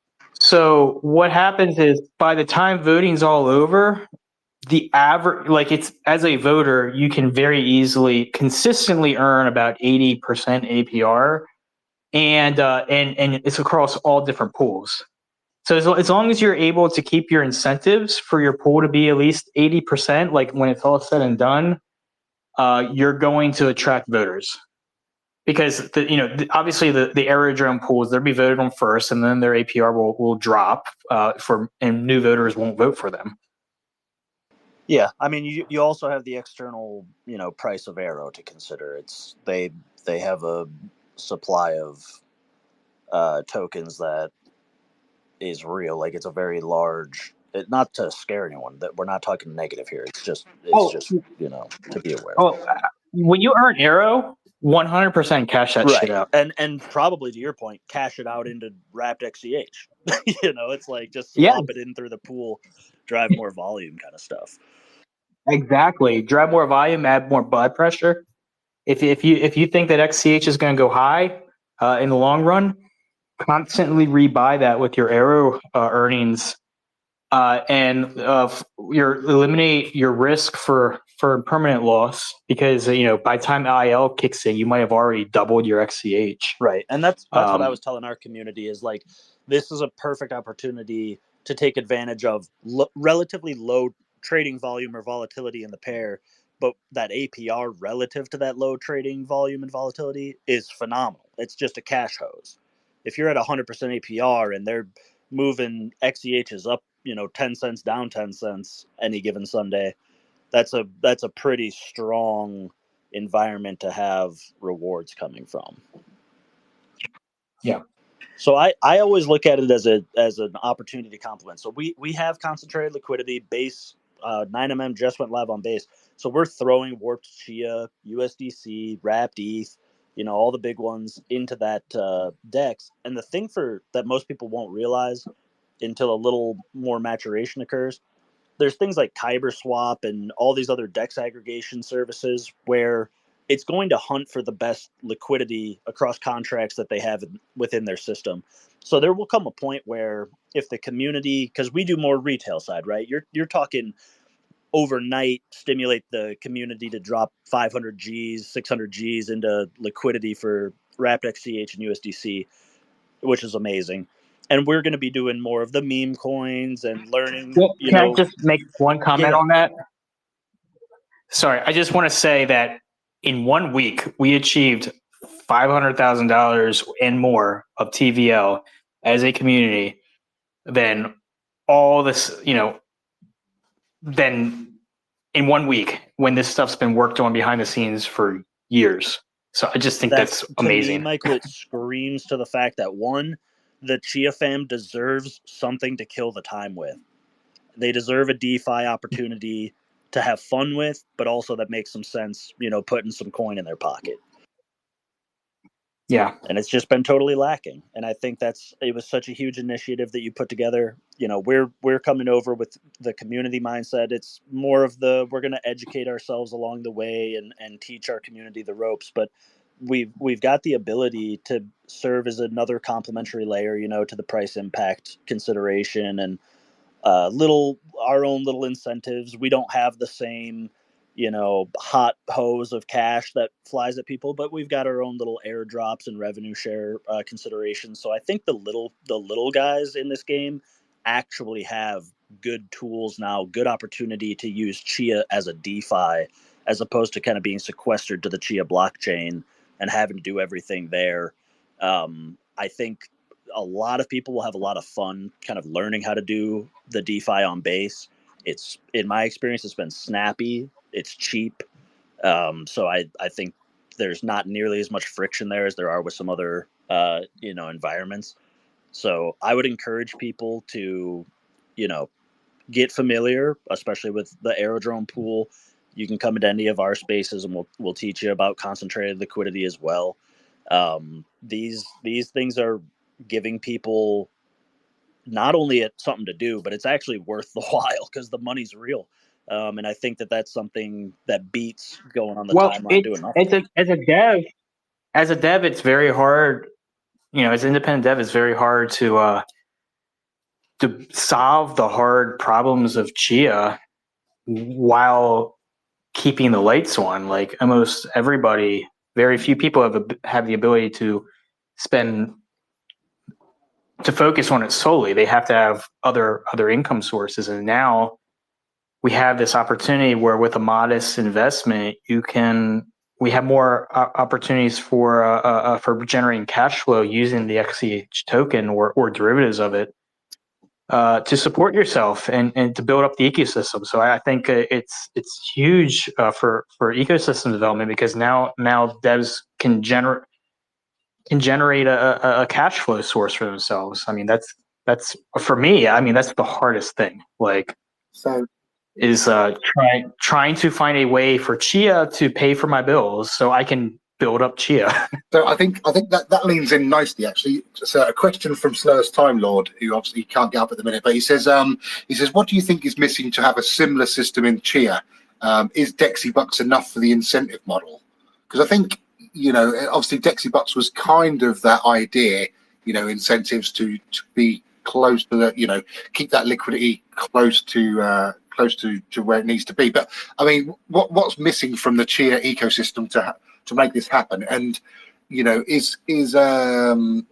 So what happens is by the time voting's all over, the average, like it's as a voter, you can very easily consistently earn about 80% APR, and it's across all different pools. So as long as you're able to keep your incentives for your pool to be at least 80%, like when it's all said and done, you're going to attract voters. Because obviously the aerodrome pools, they'll be voted on first, and then their APR will drop and new voters won't vote for them. Yeah, I mean, you also have the external price of Aero to consider. They have a supply of tokens that is real. Like it's a very large. Not to scare anyone, that we're not talking negative here. It's just to be aware. Oh, when you earn Aero, 100% cash that shit out. And probably to your point, cash it out into wrapped XCH. It's like just swap it in through the pool, drive more volume kind of stuff. Exactly. Drive more volume, add more blood pressure. If you think that XCH is going to go high in the long run, constantly rebuy that with your Aero earnings, and eliminate your risk for permanent loss, because by the time IL kicks in, you might have already doubled your XCH. Right, and that's what I was telling our community is like this is a perfect opportunity to take advantage of relatively low trading volume or volatility in the pair, but that APR relative to that low trading volume and volatility is phenomenal. It's just a cash hose. If you're at 100% APR and they're moving XCHs up 10 cents, down 10 cents any given Sunday, that's a pretty strong environment to have rewards coming from. Yeah. So I always look at it as an opportunity to complement. So we have concentrated liquidity. Base 9mm just went live on Base. So we're throwing Warped Chia, USDC, Wrapped ETH, all the big ones into that DEX. And the thing that most people won't realize until a little more maturation occurs, there's things like Kyber Swap and all these other DEX aggregation services where it's going to hunt for the best liquidity across contracts that they have within their system. So there will come a point where if the community, because we do more retail side, right? You're talking overnight stimulate the community to drop 500 Gs, 600 Gs into liquidity for Wrapped XCH and USDC. which is amazing. And we're going to be doing more of the meme coins and learning. Well, can I just make one comment on that? Sorry, I just want to say that in 1 week we achieved $500,000 and more of TVL as a community than all this, than in 1 week when this stuff's been worked on behind the scenes for years. So I just think that's amazing. To me, Michael, it screams to the fact that, one, the Chia fam deserves something to kill the time with. They deserve a DeFi opportunity to have fun with, but also that makes some sense, putting some coin in their pocket. Yeah. And it's just been totally lacking. And I think it was such a huge initiative that you put together. We're coming over with the community mindset. It's more of we're going to educate ourselves along the way and teach our community the ropes. But we've got the ability to serve as another complementary layer, to the price impact consideration and our own little incentives. We don't have the same, hot hose of cash that flies at people, but we've got our own little airdrops and revenue share considerations. So I think the little guys in this game actually have good tools now, good opportunity to use Chia as a DeFi, as opposed to kind of being sequestered to the Chia blockchain and having to do everything there. I think a lot of people will have a lot of fun kind of learning how to do the DeFi on Base. It's, in my experience, it's been snappy. It's cheap. So I think there's not nearly as much friction there as there are with some other, environments. So I would encourage people to, get familiar, especially with the Aerodrome pool. You can come into any of our spaces and we'll teach you about concentrated liquidity as well. These things are giving people not only something to do, but it's actually worth the while because the money's real. And I think that's something that beats going on the timeline doing nothing. As a dev, it's very hard. As an independent dev, it's very hard to solve the hard problems of Chia while keeping the lights on. Like almost everybody, very few people have the ability to focus on it solely. They have to have other income sources. And now we have this opportunity where with a modest investment, we have more opportunities for generating cash flow using the XCH token or derivatives of it to support yourself and to build up the ecosystem. So I think it's huge for ecosystem development because now devs can generate a cash flow source for themselves. I mean, that's for me. I mean, that's the hardest thing. Is trying to find a way for Chia to pay for my bills so I can build up Chia. So I think that leans in nicely, actually. So a question from Slur's Time Lord, who obviously can't get up at the minute, but he says, what do you think is missing to have a similar system in Chia? Is DexiBucks enough for the incentive model? Because I think, obviously DexiBucks was kind of that idea, incentives to be close to the, keep that liquidity close to where it needs to be. But I mean, what's missing from the Chia ecosystem to make this happen? And is to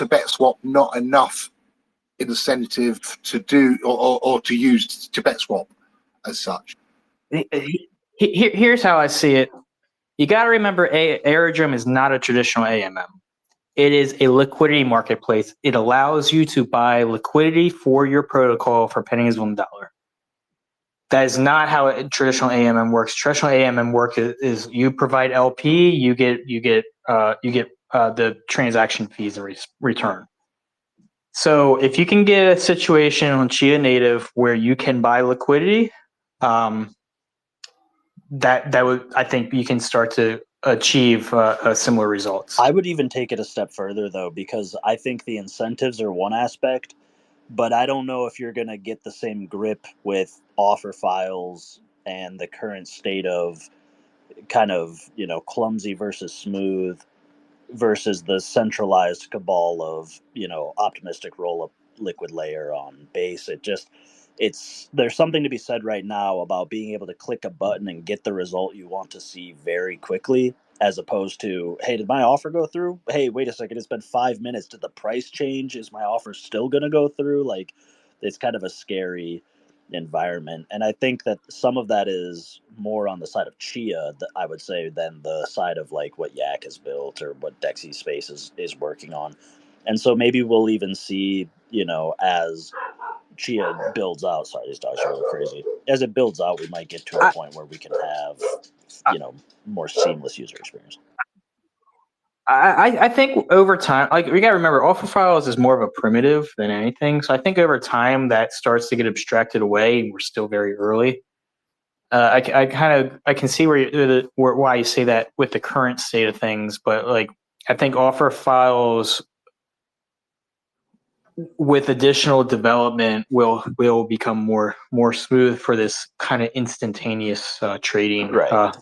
bet swap not enough incentive to do or to use to bet swap as such? Here's how I see it. You got to remember, Aerodrome is not a traditional AMM. It is a liquidity marketplace. It allows you to buy liquidity for your protocol for pennies on the dollar. That is not how a traditional AMM works. Traditional AMM work is you provide LP, you get the transaction fees in return. So if you can get a situation on Chia Native where you can buy liquidity, that would, I think you can start to achieve similar results. I would even take it a step further though, because I think the incentives are one aspect, but I don't know if you're going to get the same grip with offer files and the current state of kind of, clumsy versus smooth versus the centralized cabal of, optimistic roll up liquid layer on Base. It just there's something to be said right now about being able to click a button and get the result you want to see very quickly, as opposed to, hey, did my offer go through? Hey, wait a second, it's been 5 minutes. Did the price change? Is my offer still going to go through? Like, it's kind of a scary environment. And I think that some of that is more on the side of Chia, I would say, than the side of like what Yak has built or what Dexy Space is working on. And so maybe we'll even see, as Chia builds out. Sorry, these dogs are a little crazy. As it builds out, we might get to a point where we can have, more seamless user experience. I think over time, like, we got to remember, offer files is more of a primitive than anything. So I think over time that starts to get abstracted away. We're still very early. I can see why you say that with the current state of things, but like, I think offer files with additional development will become more smooth for this kind of instantaneous trading. Right.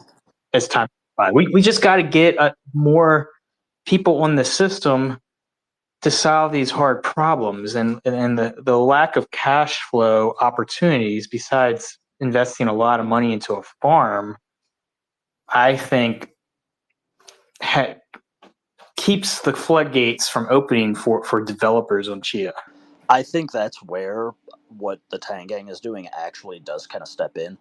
As time goes by, we just got to get more people on the system to solve these hard problems, and the lack of cash flow opportunities, besides investing a lot of money into a farm, I think keeps the floodgates from opening for developers on Chia. I think that's where what the Tangang is doing actually does kind of step in.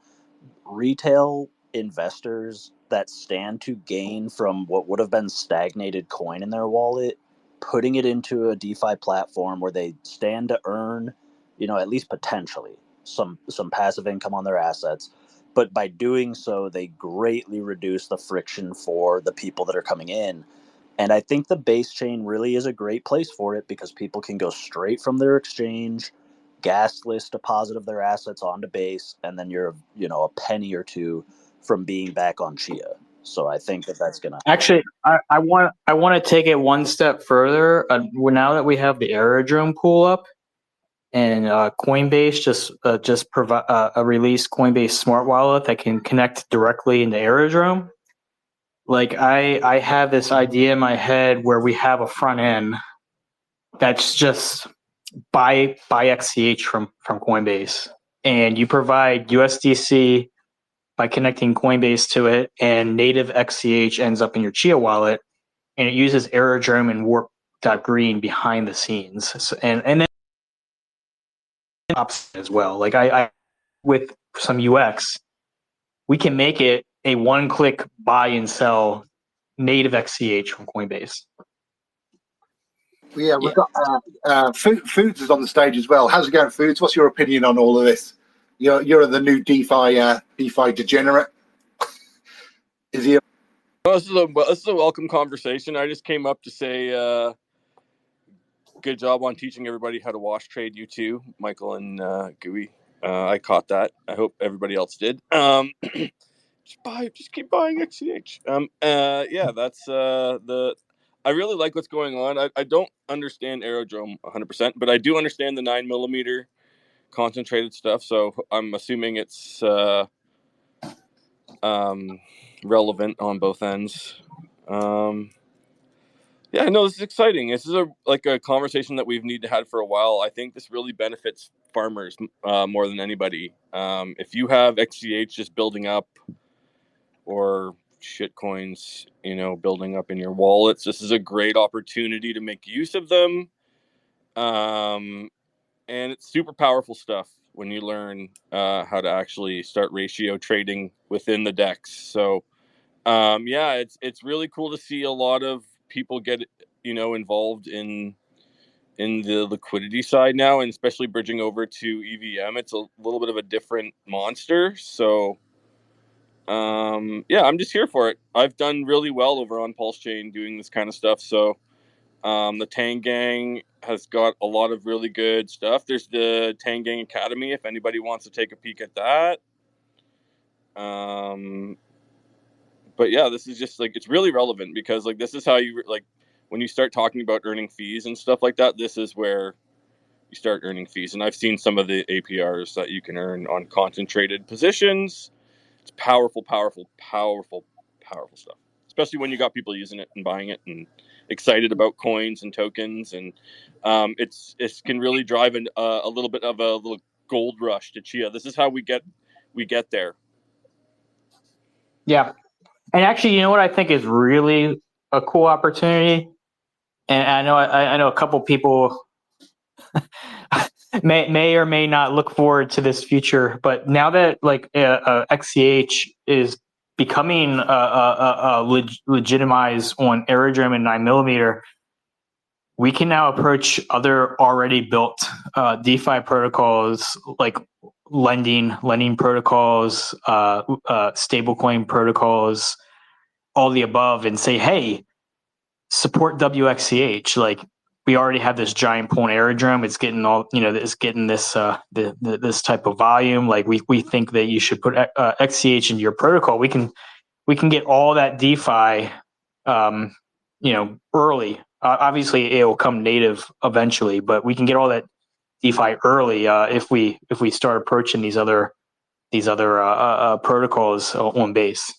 Retail investors that stand to gain from what would have been stagnated coin in their wallet, putting it into a DeFi platform where they stand to earn, at least potentially some passive income on their assets. But by doing so, they greatly reduce the friction for the people that are coming in. And I think the base chain really is a great place for it, because people can go straight from their exchange, gas list deposit of their assets onto base, and then you're, a penny or two from being back on Chia. So I think that's gonna actually. I want to take it one step further. Now that we have the aerodrome pool up, and Coinbase just released Coinbase Smart Wallet that can connect directly into aerodrome. Like, I have this idea in my head where we have a front end that's just buy XCH from Coinbase, and you provide USDC by connecting Coinbase to it, and native XCH ends up in your Chia wallet, and it uses aerodrome and warp.green behind the scenes. So, and then as well. Like, I with some UX, we can make it a one-click buy and sell native XCH from Coinbase. Yeah, we've got Foods is on the stage as well. How's it going, Foods? What's your opinion on all of this? You're the new DeFi degenerate. Is he? Well, this is a welcome conversation. I just came up to say good job on teaching everybody how to wash trade. You too, Michael and Gooey. I caught that. I hope everybody else did. Just keep buying XCH. Yeah, that's I really like what's going on. I don't understand Aerodrome 100%, but I do understand the 9mm concentrated stuff. So I'm assuming it's relevant on both ends. Yeah, no, this is exciting. This is a conversation that we've needed to have for a while. I think this really benefits farmers more than anybody. If you have XCH just building up, or shit coins, building up in your wallets, this is a great opportunity to make use of them. And it's super powerful stuff when you learn how to actually start ratio trading within the DEX. So yeah, it's really cool to see a lot of people get involved in the liquidity side now, and especially bridging over to EVM. It's a little bit of a different monster. So yeah, I'm just here for it. I've done really well over on Pulse Chain doing this kind of stuff. So the Tangang has got a lot of really good stuff. There's the Tangang Academy if anybody wants to take a peek at that. But yeah, this is just it's really relevant, because this is how you when you start talking about earning fees and stuff like that, this is where you start earning fees. And I've seen some of the APRs that you can earn on concentrated positions. It's powerful stuff, especially when you got people using it and buying it and excited about coins and tokens. And it can really drive a little bit of a gold rush to Chia. This is how we get there. Yeah. And actually, you know what I think is really a cool opportunity? And I know a couple people may or may not look forward to this future, but now that like XCH is becoming legitimized on Aerodrome and 9mm, we can now approach other already built DeFi protocols like lending protocols, stablecoin protocols, all the above, and say, hey, support WXCH. Like, we already have this giant pool Aerodrome. It's getting all, it's getting this this type of volume. Like, we think that you should put XCH into your protocol. We can get all that DeFi, early. Obviously, it will come native eventually, but we can get all that DeFi early if we start approaching these other protocols on base.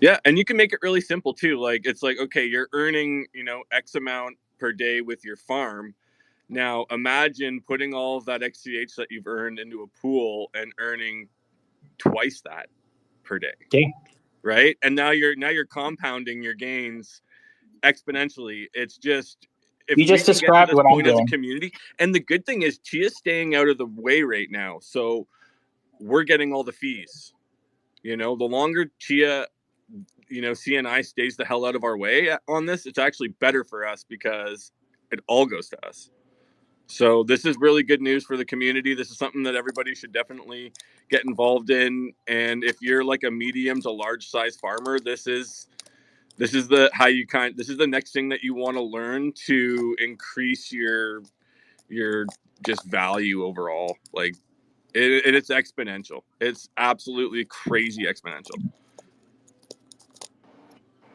Yeah, and you can make it really simple too. Like, it's like, okay, you're earning, X amount per day with your farm. Now imagine putting all of that XCH that you've earned into a pool and earning twice that per day. Okay. Right? And now you're compounding your gains exponentially. It's just, if you just described what I'm as a doing. community, and the good thing is Chia's staying out of the way right now, so we're getting all the fees. The longer Chia, CNI stays the hell out of our way on this, it's actually better for us because it all goes to us. So this is really good news for the community. This is something that everybody should definitely get involved in. And if you're like a medium to large size farmer, this is the next thing that you want to learn to increase your just value overall. Like, it's exponential. It's absolutely crazy exponential.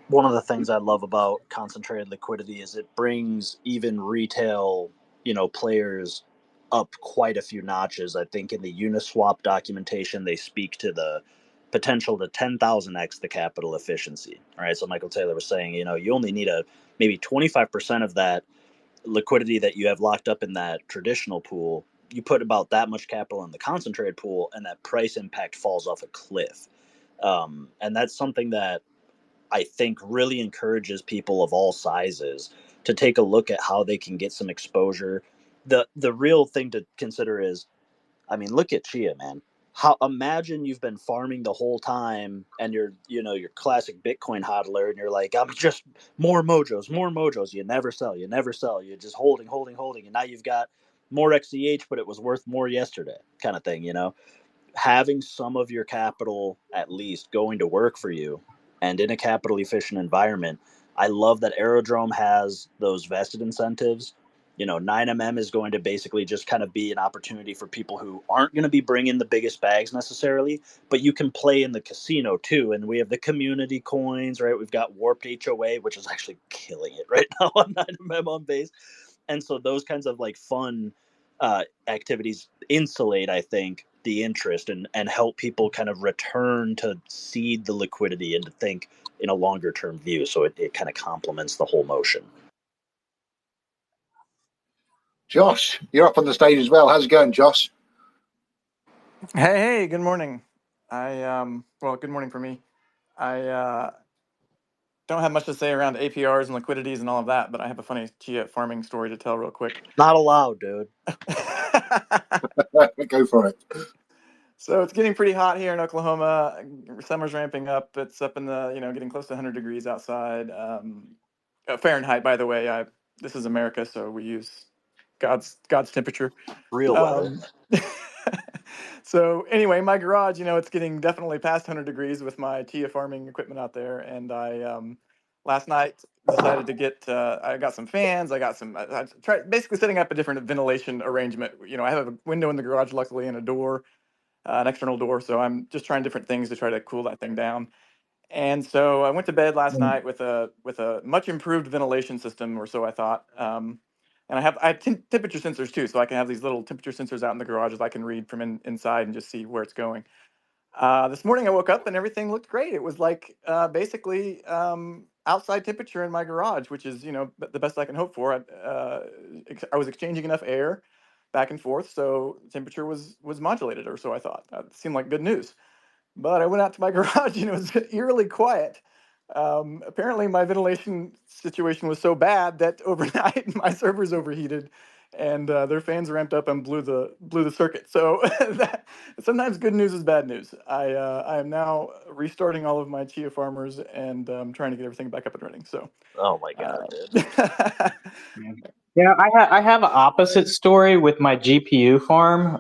One of the things I love about concentrated liquidity is it brings even retail, players up quite a few notches. I think in the Uniswap documentation, they speak to the potential to 10,000x the capital efficiency. All right. So Michael Taylor was saying, you only need maybe 25% of that liquidity that you have locked up in that traditional pool. You put about that much capital in the concentrated pool, and that price impact falls off a cliff. And that's something that I think really encourages people of all sizes to take a look at how they can get some exposure. The real thing to consider is, look at Chia, man. Imagine you've been farming the whole time and you're, your classic Bitcoin hodler, and you're like, I'm just more mojos. You never sell. You're just holding. And now you've got more XCH, but it was worth more yesterday, kind of thing, having some of your capital at least going to work for you and in a capital efficient environment. I love that Aerodrome has those vested incentives. 9mm is going to basically just kind of be an opportunity for people who aren't going to be bringing the biggest bags necessarily, but you can play in the casino too. And we have the community coins, right? We've got Warped HOA, which is actually killing it right now on 9mm on base. And so those kinds of like fun activities insulate, I think, the interest and help people kind of return to seed the liquidity and to think in a longer term view. So it kind of complements the whole motion. Josh, you're up on the stage as well. How's it going, Josh? Hey, good morning. Good morning for me. I don't have much to say around APRs and liquidities and all of that, but I have a funny Chia farming story to tell real quick. Not allowed, dude. Go for it. So it's getting pretty hot here in Oklahoma. Summer's ramping up. It's up in the, getting close to 100 degrees outside. Fahrenheit, by the way. This is America, so we use God's temperature. Real weather. So anyway, my garage, it's getting definitely past 100 degrees with my Chia farming equipment out there. And I last night decided to get, I got some fans. I tried basically setting up a different ventilation arrangement. I have a window in the garage, luckily, and a door, an external door. So I'm just trying different things to try to cool that thing down. And so I went to bed last night with a much improved ventilation system, or so I thought. And I have temperature sensors too, so I can have these little temperature sensors out in the garage that I can read from inside and just see where it's going. This morning I woke up and everything looked great. It was like basically outside temperature in my garage, which is the best I can hope for. I was exchanging enough air back and forth, so temperature was modulated, or so I thought. That seemed like good news. But I went out to my garage and it was eerily quiet. Apparently, my ventilation situation was so bad that overnight my servers overheated, and their fans ramped up and blew the circuit. So sometimes good news is bad news. I am now restarting all of my chia farmers and trying to get everything back up and running. So Oh my god, dude. Yeah, I have an opposite story with my GPU farm.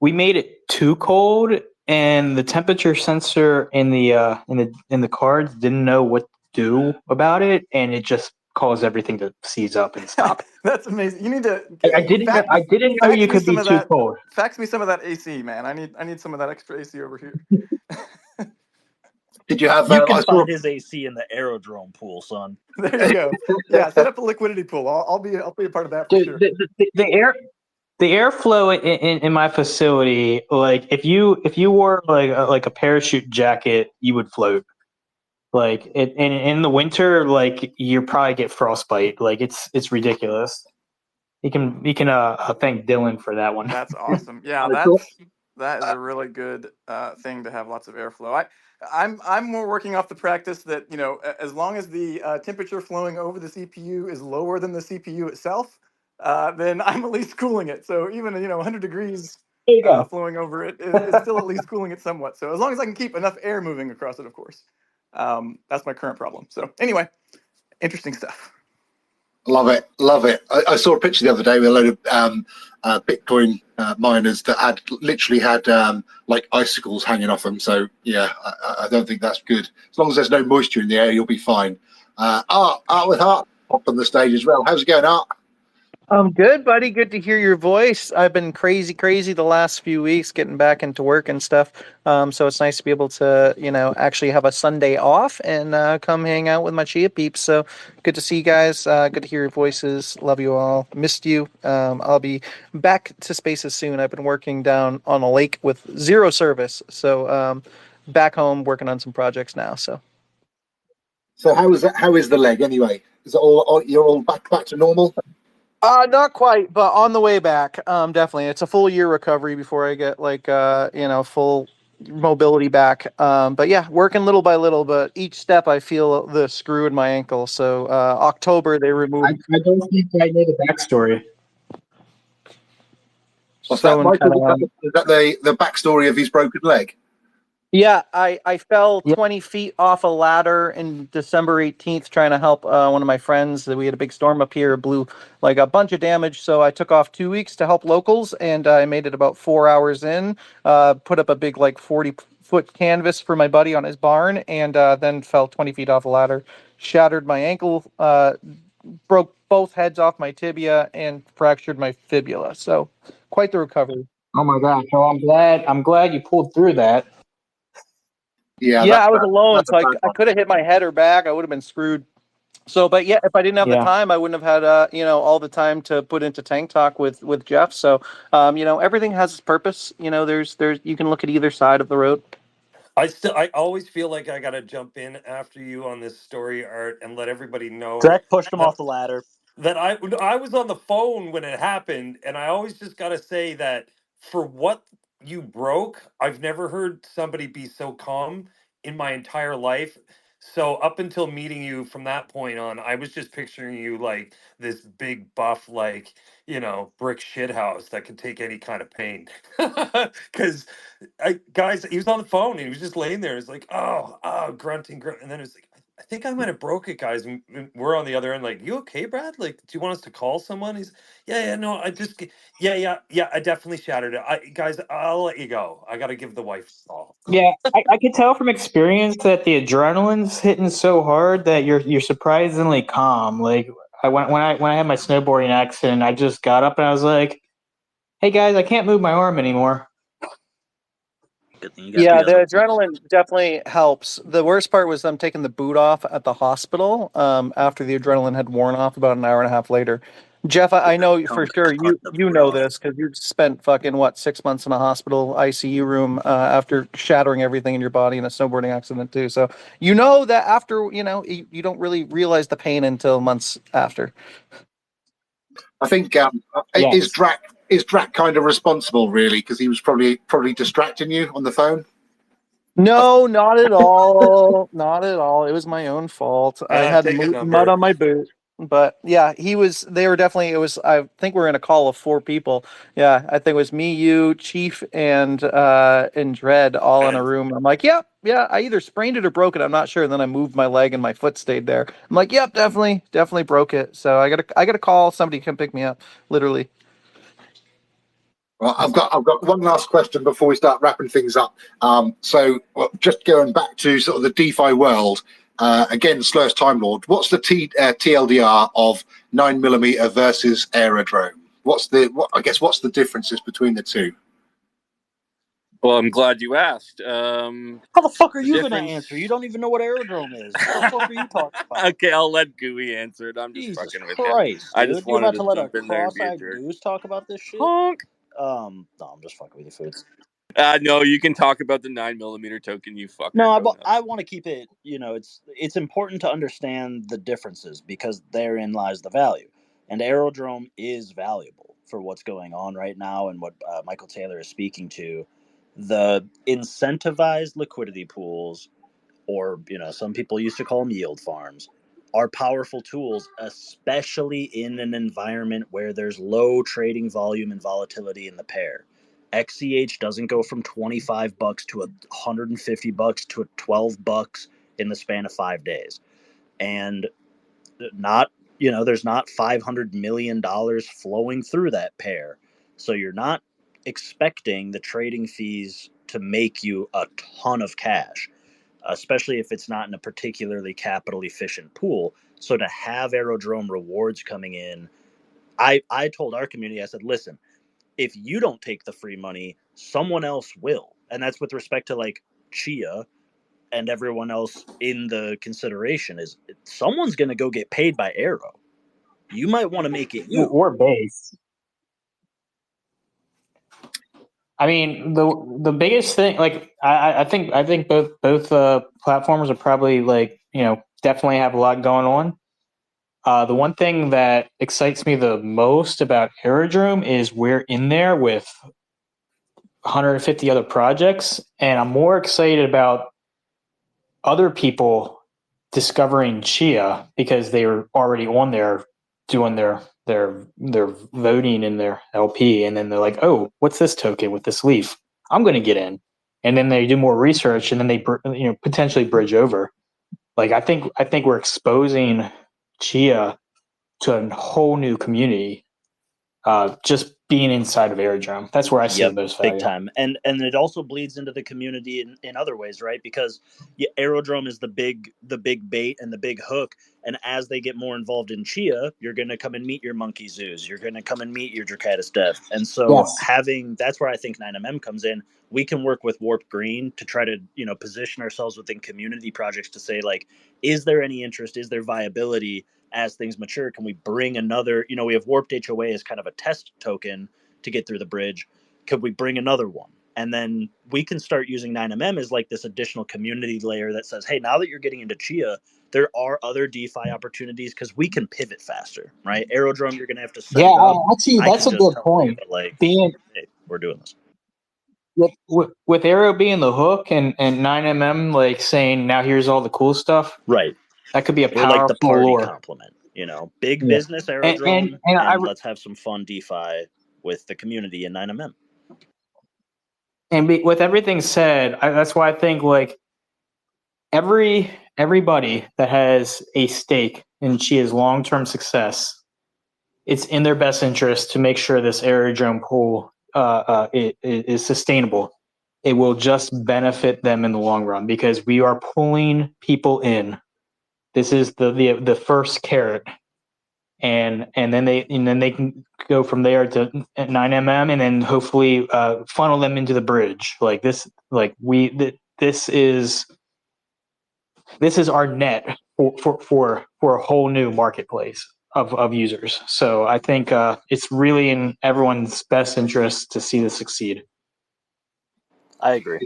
We made it too cold, and the temperature sensor in the cards didn't know what to do about it, and it just caused everything to seize up and stop. That's amazing. You need to. I didn't know you could be too cold. Fax me some of that AC, man. I need some of that extra AC over here. Did you have? You can find his AC in the aerodrome pool, son. There you go. Yeah, set up a liquidity pool. I'll be a part of that for sure. The airflow in my facility, like if you wore like a parachute jacket, you would float. Like in the winter, like you probably get frostbite. Like it's ridiculous. You can thank Dylan for that one. That's awesome. Yeah, that is a really good thing to have lots of airflow. I'm more working off the practice that, you know, as long as the temperature flowing over the CPU is lower than the CPU itself, then I'm at least cooling it. So even 100 degrees flowing over it is still at least cooling it somewhat. So as long as I can keep enough air moving across it, of course. That's my current problem. So anyway, interesting stuff. Love it. I saw a picture the other day with a load of Bitcoin miners that had literally had like icicles hanging off them. So yeah, I don't think that's good. As long as there's no moisture in the air, you'll be fine. Art with Heart up on the stage as well. How's it going, Art? Good, buddy. Good to hear your voice. I've been crazy the last few weeks getting back into work and stuff. So it's nice to be able to, actually have a Sunday off and come hang out with my Chia peeps. So good to see you guys. Good to hear your voices. Love you all. Missed you. I'll be back to spaces soon. I've been working down on a lake with zero service. So back home working on some projects now. So how is that? How is the leg anyway? Is it all you're all back to normal? Not quite, but on the way back. Definitely. It's a full year recovery before I get full mobility back. But yeah, working little by little, but each step I feel the screw in my ankle. So October they removed. I don't think I know the backstory. What's that, Michael? Is that the backstory of his broken leg? Yeah, I fell 20 feet off a ladder in December 18th trying to help one of my friends. We had a big storm up here, blew like a bunch of damage. So I took off 2 weeks to help locals, and I made it about 4 hours in, put up a big 40-foot canvas for my buddy on his barn, and then fell 20 feet off a ladder, shattered my ankle, broke both heads off my tibia, and fractured my fibula. So quite the recovery. Oh my gosh! Well, I'm glad you pulled through that. Yeah, I was alone, so I could have hit my head or back. I would have been screwed. So, but yeah, if I didn't have the time, I wouldn't have had all the time to put into Tank Talk with Jeff. So, everything has its purpose. There's you can look at either side of the road. I always feel like I gotta jump in after you on this story, Art, and let everybody know. Zach pushed him off the ladder. That I was on the phone when it happened, and I always just gotta say that for what you broke, I've never heard somebody be so calm in my entire life. So up until meeting you from that point on, I was just picturing you like this big buff, brick shithouse that could take any kind of pain. Because guys, he was on the phone and he was just laying there. It's like, grunting, and then it's like, I think I might have broke it, guys. And we're on the other end, like, you okay, Brad? Like, do you want us to call someone? He's, no, I definitely shattered it. Guys, I'll let you go. I got to give the wife a call. Yeah, I could tell from experience that the adrenaline's hitting so hard that you're surprisingly calm. Like, when I had my snowboarding accident, I just got up and I was like, "Hey guys, I can't move my arm anymore." Yeah, the adrenaline definitely helps. The worst part was them taking the boot off at the hospital after the adrenaline had worn off about an hour and a half later. Jeff, I know for sure you know this because you spent 6 months in a hospital ICU room after shattering everything in your body in a snowboarding accident too. So you know that after you don't really realize the pain until months after. I think Yes. is Drac kind of responsible, really, because he was probably distracting you on the phone. No, not at all. Not at all. It was my own fault. I had Take a mud number. on my boot. But yeah, they were definitely, it was, I think we're in a call of 4 people. Yeah, I think it was me, you, Chief, and Dredd all in a room. I'm like, yeah, I either sprained it or broke it. I'm not sure. And then I moved my leg and my foot stayed there. I'm like, yep, definitely broke it. So I gotta call somebody to come pick me up, literally. Well, I've got one last question before we start wrapping things up. Just going back to sort of the DeFi world, again, Slur's Time Lord, what's the TLDR of 9mm versus Aerodrome? What's the differences between the two? Well, I'm glad you asked. How the fuck are you going to difference- answer? You don't even know what aerodrome is. What the fuck are you talking about? Okay, I'll let Gooey answer it. I'm just Jesus fucking with Christ, you. I dude. just You're wanted about to let a jump in there and be a cross-eyed jerk. goose talk about this shit? Honk. No, I'm just fucking with you, Foods. No, you can talk about the 9mm token, you fucker. No, I want to keep it, it's important to understand the differences because therein lies the value. And Aerodrome is valuable for what's going on right now and what Michael Taylor is speaking to. The incentivized liquidity pools, or, some people used to call them yield farms, are powerful tools, especially in an environment where there's low trading volume and volatility in the pair. XCH doesn't go from $25 to $150 to $12 in the span of 5 days. And there's not $500 million flowing through that pair. So you're not expecting the trading fees to make you a ton of cash, especially if it's not in a particularly capital efficient pool. So to have Aerodrome rewards coming in, I told our community, I said, listen, if you don't take the free money, someone else will. And that's with respect to like Chia and everyone else in the consideration, is someone's going to go get paid by Aero. You might want to make it you. Or base. I mean, the biggest thing, like I think both platforms are probably definitely have a lot going on. The one thing that excites me the most about Aerodrome is we're in there with 150 other projects, and I'm more excited about other people discovering Chia because they were already on there doing their voting in their LP, and then they're like, oh, what's this token with this leaf? I'm going to get in. And then they do more research, and then they potentially bridge over. Like I think we're exposing Chia to a whole new community, just being inside of Aerodrome. That's where I see the most value. Big time. And it also bleeds into the community in other ways, right? Because Aerodrome is the big bait and the big hook. And as they get more involved in Chia, you're going to come and meet your Monkey Zoos. You're going to come and meet your Dracatus Dev. And so that's where I think 9MM comes in. We can work with Warp Green to try to, position ourselves within community projects to say, like, is there any interest? Is there viability? As things mature, can we bring another, we have Warped HOA as kind of a test token to get through the bridge. Could we bring another one? And then we can start using 9MM as like this additional community layer that says, hey, now that you're getting into Chia, there are other DeFi opportunities because we can pivot faster, right? Aerodrome, you're going to have to set it up. Actually, that's a good point. Hey, we're doing this. With Aero being the hook and 9MM like saying, now here's all the cool stuff. Right. That could be a We're powerful like the party lure. complement, big business Aerodrome, and let's have some fun DeFi with the community in 9MM. And with everything said, that's why I think like everybody that has a stake in Chia's long-term success, it's in their best interest to make sure this Aerodrome pool is sustainable. It will just benefit them in the long run because we are pulling people in. This is the first carrot, and then they can go from there to 9MM, and then hopefully funnel them into the bridge. Like this, this is our net for a whole new marketplace of users. So I think it's really in everyone's best interest to see this succeed. I agree.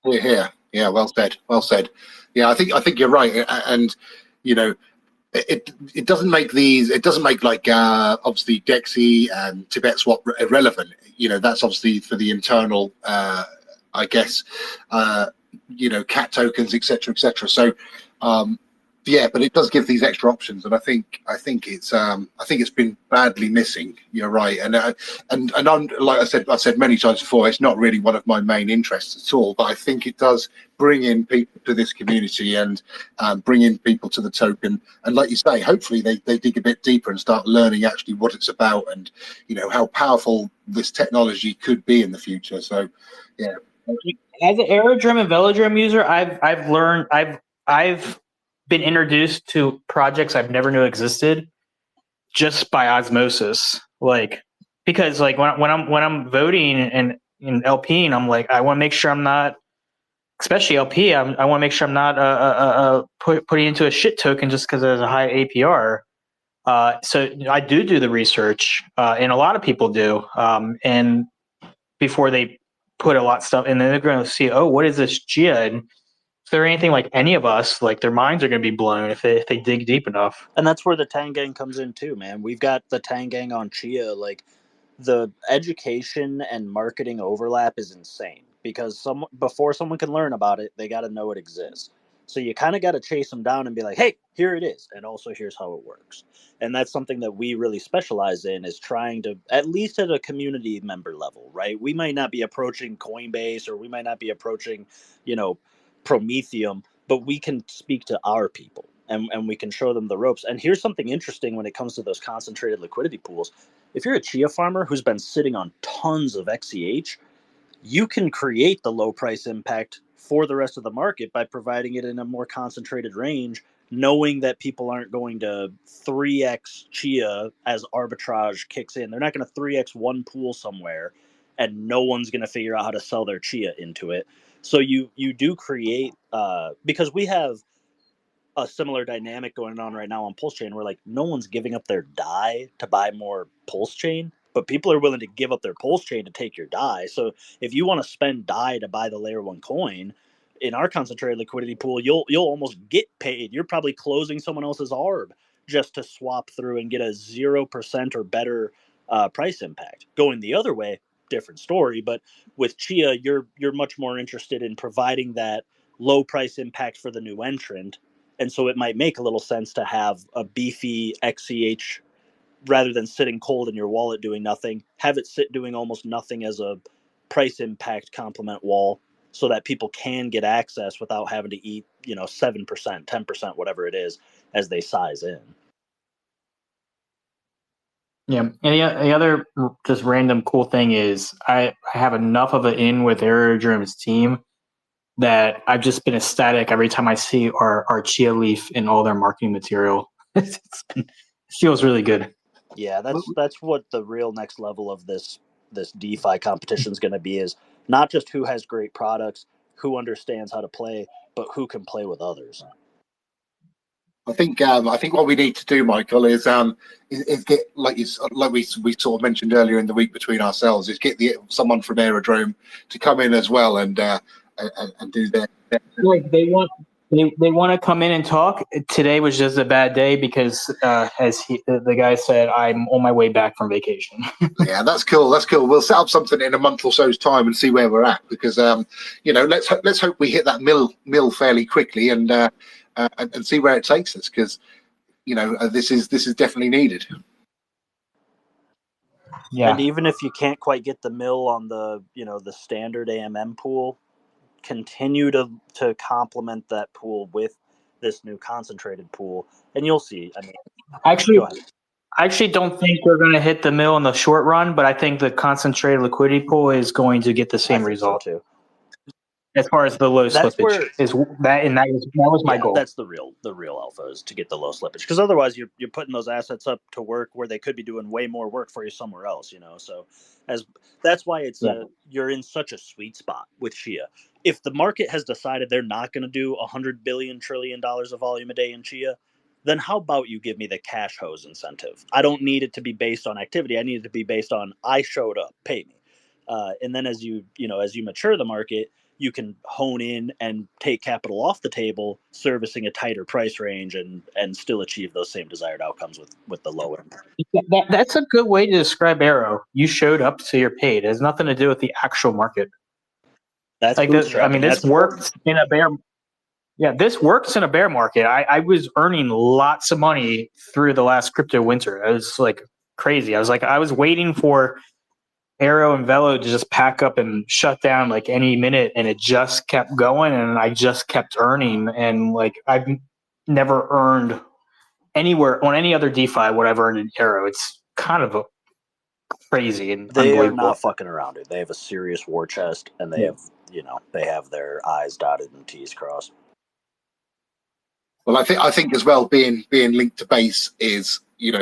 Yeah. Well said. Yeah, I think you're right. And it doesn't make these. It doesn't make like obviously Dexy and Tibet Swap irrelevant. You know, that's obviously for the internal, I guess, you know, cat tokens, etc., etc. So, yeah, but it does give these extra options, and I think it's been badly missing. You're right, and I'm, like I've said many times before, it's not really one of my main interests at all. But I think it does bring in people to this community and bring in people to the token. And like you say, hopefully they dig a bit deeper and start learning actually what it's about, and you know how powerful this technology could be in the future. So, yeah. As an Aerodrome and Velodrome user, I've learned I've been introduced to projects I've never knew existed just by osmosis. Like, because like when I'm voting and in LP, and I'm like, I want to make sure I'm not, especially LP. I want to make sure I'm not putting into a shit token just because there's a high APR. So I do the research, and a lot of people do, and before they put a lot of stuff, and then they're going to see, oh, what is this Chia? And if they're anything like any of us, like their minds are going to be blown if they dig deep enough. And that's where the Tang Gang comes in too, man. We've got the Tang Gang on Chia. Like, the education and marketing overlap is insane because before someone can learn about it, they got to know it exists. So you kind of got to chase them down and be like, hey, here it is. And also here's how it works. And that's something that we really specialize in, is trying to, at least at a community member level, right? We might not be approaching Coinbase, or we might not be approaching, you know, Prometheum, but we can speak to our people, and we can show them the ropes. And here's something interesting when it comes to those concentrated liquidity pools. If you're a Chia farmer who's been sitting on tons of XCH, you can create the low price impact for the rest of the market by providing it in a more concentrated range, knowing that people aren't going to 3x Chia as arbitrage kicks in. They're not going to 3x one pool somewhere and no one's going to figure out how to sell their Chia into it. So you do create, because we have a similar dynamic going on right now on Pulse Chain, where like no one's giving up their DAI to buy more Pulse Chain, but people are willing to give up their Pulse Chain to take your DAI. So if you want to spend DAI to buy the layer one coin in our concentrated liquidity pool, you'll almost get paid. You're probably closing someone else's ARB just to swap through and get a 0% or better price impact. Going the other way, different story. But with Chia, you're much more interested in providing that low price impact for the new entrant. And so it might make a little sense to have a beefy XCH rather than sitting cold in your wallet doing nothing. Have it sit doing almost nothing as a price impact complement wall, so that people can get access without having to eat, 7%, 10%, whatever it is, as they size in. Yeah, and the other just random cool thing is I have enough of an in with Aerodrome's team that I've just been ecstatic every time I see our Chia leaf in all their marketing material. It feels really good. Yeah, that's what the real next level of this DeFi competition is going to be, is not just who has great products, who understands how to play, but who can play with others. I think what we need to do, Michael, is get we sort of mentioned earlier in the week between ourselves, is get someone from Aerodrome to come in as well and do their. Like they want to come in and talk. Today was just a bad day because, as the guy said, I'm on my way back from vacation. Yeah, that's cool. We'll set up something in a month or so's time and see where we're at, because let's hope we hit that mill fairly quickly and see where it takes us, because this is definitely needed. Yeah. And even if you can't quite get the mill on the the standard AMM pool, continue to complement that pool with this new concentrated pool, and you'll see. I mean, I actually don't think we're going to hit the mill in the short run, but I think the concentrated liquidity pool is going to get the same result too. As far as the low slippage that was my goal. That's the real alpha, is to get the low slippage, because otherwise you're putting those assets up to work where they could be doing way more work for you somewhere else. So that's why it's you're in such a sweet spot with Chia. If the market has decided they're not going to do $100 billion trillion of volume a day in Chia, then how about you give me the cash hose incentive? I don't need it to be based on activity. I need it to be based on I showed up, pay me. And then as you mature the market, you can hone in and take capital off the table, servicing a tighter price range and still achieve those same desired outcomes with the low end. That's a good way to describe Arrow. You showed up, so you're paid. It has nothing to do with the actual market. That's like this. I mean, this works in a bear. Yeah, this works in a bear market. I was earning lots of money through the last crypto winter. It was like crazy. I was waiting for Arrow and Velo to just pack up and shut down like any minute, and it just kept going, and I just kept earning. And like I've never earned anywhere on any other DeFi what I've earned in Arrow. It's kind of crazy and they unbelievable. are not fucking around it. They have a serious war chest, and they have their I's dotted and T's crossed. Well, I think as well being linked to base is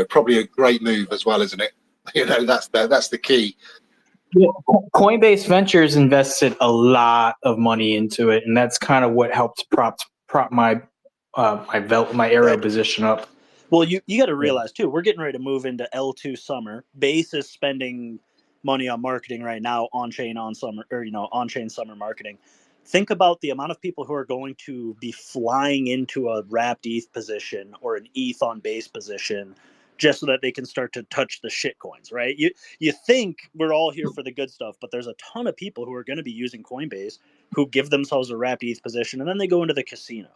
probably a great move as well, isn't it? That's the key. Yeah, Coinbase Ventures invested a lot of money into it, and that's kind of what helped prop my Arrow position up. Well, you got to realize too, we're getting ready to move into L2 summer. Base is spending money on marketing right now, on-chain summer marketing. Think about the amount of people who are going to be flying into a wrapped ETH position or an ETH on base position just so that they can start to touch the shit coins, right? You think we're all here for the good stuff, but there's a ton of people who are going to be using Coinbase who give themselves a wrapped ETH position, and then they go into the casino.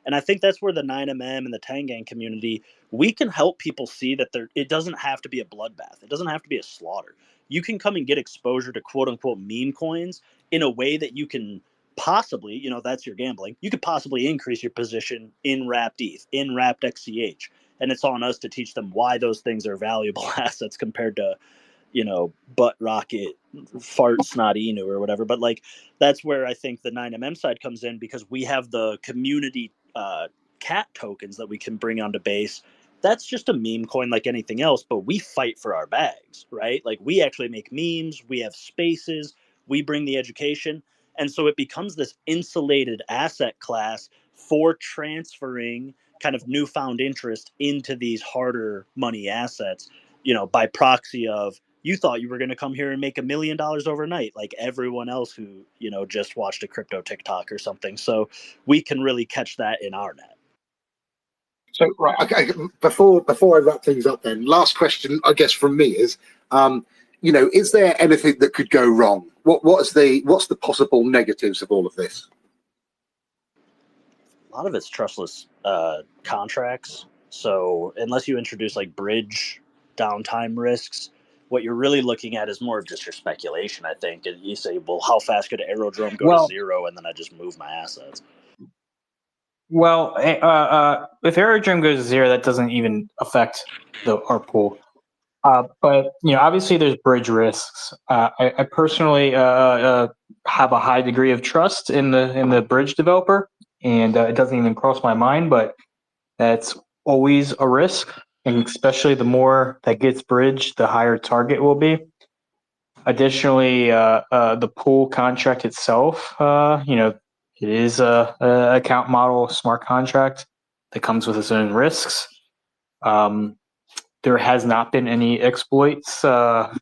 And I think that's where the 9MM and the Tangang community, we can help people see that it doesn't have to be a bloodbath. It doesn't have to be a slaughter. You can come and get exposure to quote-unquote meme coins in a way that you can possibly, that's your gambling, you could possibly increase your position in wrapped ETH, in wrapped XCH. And it's on us to teach them why those things are valuable assets compared to, butt rocket, fart snot Inu or whatever. But like, that's where I think the 9MM side comes in, because we have the community cat tokens that we can bring onto base. That's just a meme coin like anything else, but we fight for our bags, right? Like, we actually make memes, we have spaces, we bring the education. And so it becomes this insulated asset class for transferring kind of newfound interest into these harder money assets, by proxy of, you thought you were going to come here and make $1 million overnight, like everyone else who, just watched a crypto TikTok or something. So we can really catch that in our net. So, right, okay, before I wrap things up then, last question, I guess, from me is, is there anything that could go wrong? What's the possible negatives of all of this? A lot of it's trustless contracts. So unless you introduce like bridge downtime risks, what you're really looking at is more of just your speculation, I think. And you say, well, how fast could Aerodrome go to zero, and then I just move my assets? Well, if Aerodrome goes to zero, that doesn't even affect our pool. But obviously there's bridge risks. I personally have a high degree of trust in the bridge developer, and it doesn't even cross my mind. But that's always a risk, and especially the more that gets bridged, the higher target will be. Additionally, the pool contract itself, it is a account model smart contract that comes with its own risks. There has not been any exploits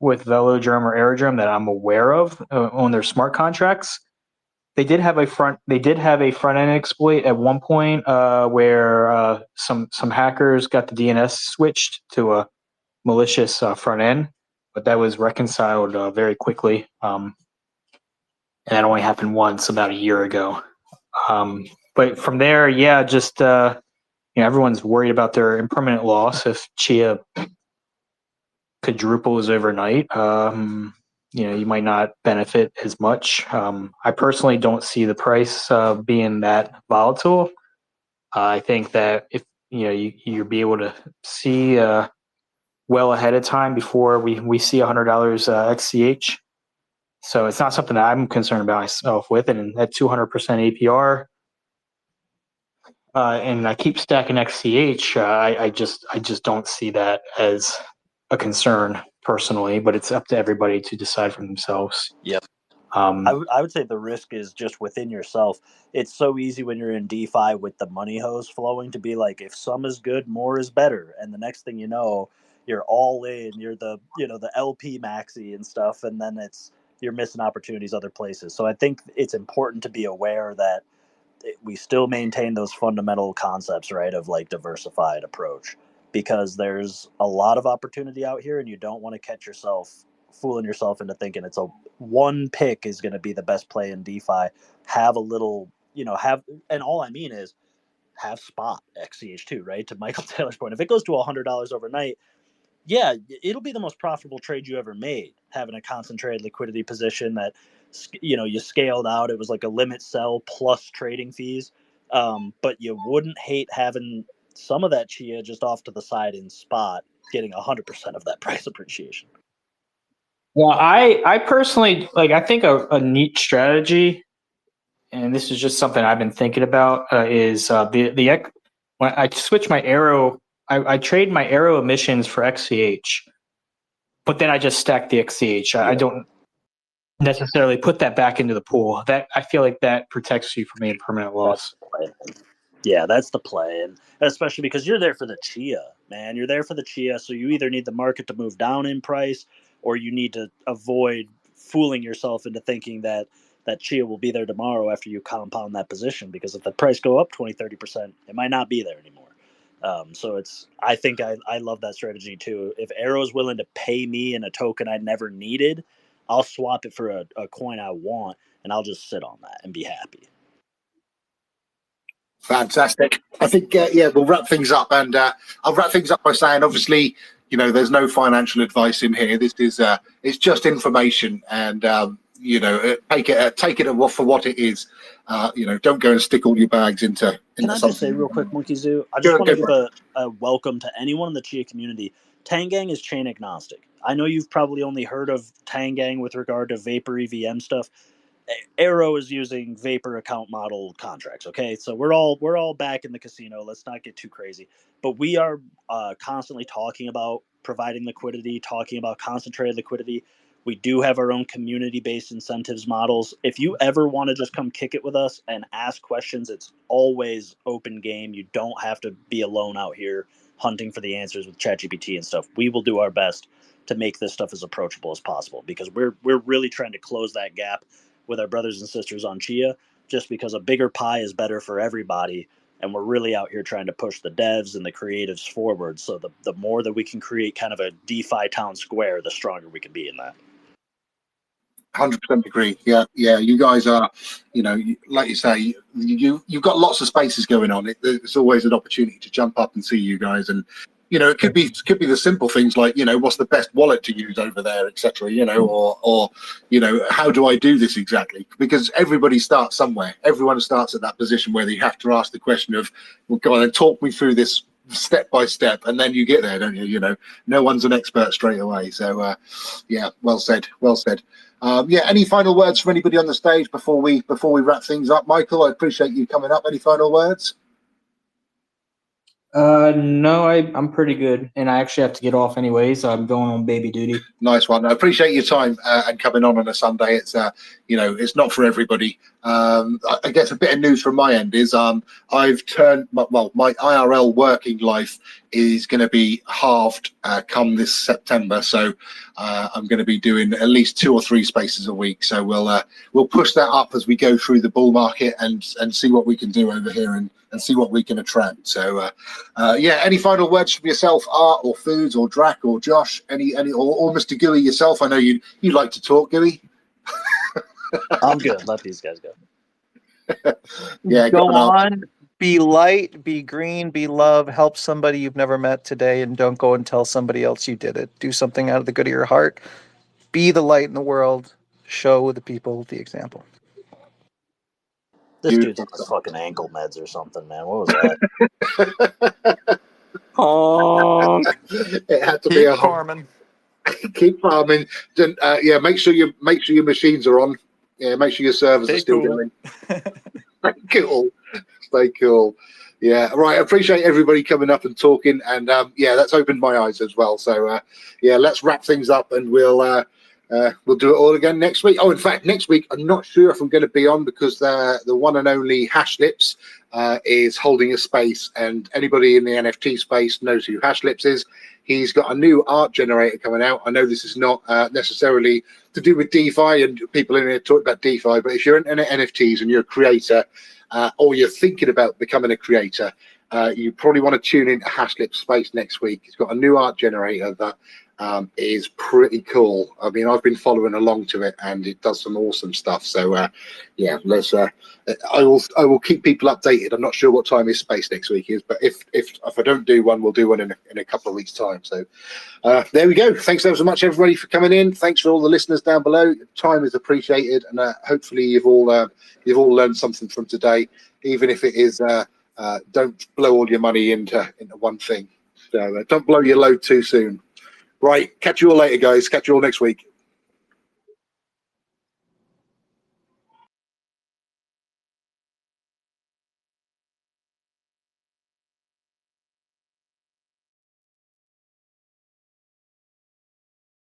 with Velodrome or Aerodrome that I'm aware of on their smart contracts. They did have a front end exploit at one point where some hackers got the DNS switched to a malicious front end, but that was reconciled very quickly, and that only happened once about a year ago. But from there, just everyone's worried about their impermanent loss if Chia quadruples overnight. You might not benefit as much. I personally don't see the price being that volatile. I think that if you'll be able to see well ahead of time before we see $100 XCH. So it's not something that I'm concerned about myself with. And at 200% APR, and I keep stacking XCH, I just don't see that as a concern personally, but it's up to everybody to decide for themselves. Yep. I would say the risk is just within yourself. It's so easy when you're in DeFi with the money hose flowing to be like, if some is good, more is better. And the next thing you know, you're all in, you're the LP maxi and stuff. And then it's you're missing opportunities other places. So I think it's important to be aware that we still maintain those fundamental concepts, right, of like diversified approach, because there's a lot of opportunity out here, and you don't want to catch yourself fooling yourself into thinking it's a one pick is going to be the best play in DeFi. Have a little, and all I mean is have spot XCH2, right? To Michael Taylor's point, if it goes to $100 overnight, yeah, it'll be the most profitable trade you ever made, having a concentrated liquidity position that, you scaled out. It was like a limit sell plus trading fees. But you wouldn't hate having some of that Chia just off to the side in spot, getting 100% of that price appreciation. Well, I personally I think a neat strategy, and this is just something I've been thinking about, is when I switch my Arrow, I trade my Arrow emissions for XCH, but then I just stack the XCH. I don't necessarily put that back into the pool. That I feel like that protects you from any permanent loss. Yeah, that's the play, and especially because you're there for the Chia, man. You're there for the Chia, so you either need the market to move down in price, or you need to avoid fooling yourself into thinking that Chia will be there tomorrow after you compound that position, because if the price go up 20-30%, it might not be there anymore. So I think I love that strategy too. If Arrow's willing to pay me in a token I never needed, I'll swap it for a coin I want, and I'll just sit on that and be happy. Fantastic. I think, we'll wrap things up, and I'll wrap things up by saying, obviously, there's no financial advice in here. This is it's just information, and take it for what it is. Don't go and stick all your bags into Can I something. just say real quick, Monkey Zoo? I just want to give a welcome to anyone in the Chia community. Tangang is chain agnostic. I know you've probably only heard of Tangang with regard to Vapor EVM stuff. Arrow is using Vapor account model contracts. Okay, so we're all back in the casino. Let's not get too crazy. But we are constantly talking about providing liquidity, talking about concentrated liquidity. We do have our own community-based incentives models. If you ever want to just come kick it with us and ask questions, it's always open game. You don't have to be alone out here hunting for the answers with ChatGPT and stuff. We will do our best to make this stuff as approachable as possible, because we're really trying to close that gap with our brothers and sisters on Chia, just because a bigger pie is better for everybody. And we're really out here trying to push the devs and the creatives forward. So the more that we can create kind of a DeFi town square, the stronger we can be in that. 100% agree. Yeah. You guys are, like you say, you've got lots of spaces going on. It's always an opportunity to jump up and see you guys, and it could be the simple things like what's the best wallet to use over there, etc. Or how do I do this exactly? Because everybody starts somewhere. Everyone starts at that position where they have to ask the question of, well, go on and talk me through this step by step, and then you get there, don't you? No one's an expert straight away. So well said. Any final words from anybody on the stage before we wrap things up? Michael, I appreciate you coming up. Any final words? No, I'm pretty good, and I actually have to get off anyway, so I'm going on baby duty. Nice one. I appreciate your time and coming on a Sunday. It's it's not for everybody. I guess a bit of news from my end is I've turned my IRL working life is going to be halved come this September, so I'm going to be doing at least 2 or 3 spaces a week. So we'll push that up as we go through the bull market and see what we can do over here and see what we can attract. So any final words from yourself, Art or Foods or Drac or Josh, any or Mr. Gooey yourself? I know you like to talk, Gooey. I'm good. Let these guys go. Go on. Be light, be green, be love. Help somebody you've never met today, and don't go and tell somebody else you did it. Do something out of the good of your heart. Be the light in the world. Show the people the example. This dude's on his fucking ankle meds or something, man. What was that? It had to be a farming. Keep farming. Make sure your machines are on. Yeah, make sure your servers are still going. Stay cool. Yeah, right. I appreciate everybody coming up and talking, and that's opened my eyes as well. So let's wrap things up, and we'll We'll do it all again next week. Oh, in fact, next week I'm not sure if I'm going to be on because the one and only Hashlips is holding a space, and anybody in the NFT space knows who Hashlips is. He's got a new art generator coming out. I know this is not necessarily to do with DeFi, and people in here talk about DeFi, but if you're into NFTs and you're a creator or you're thinking about becoming a creator, you probably want to tune into Hashlips space next week. He's got a new art generator that is pretty cool. I mean, I've been following along to it, and it does some awesome stuff. So, yeah, let's. I will keep people updated. I'm not sure what time his space next week is, but if I don't do one, we'll do one in a couple of weeks' time. So, there we go. Thanks so much, everybody, for coming in. Thanks for all the listeners down below. Time is appreciated, and hopefully you've all learned something from today, even if it is. Don't blow all your money into one thing. So don't blow your load too soon. Right, catch you all later, guys. Catch you all next week.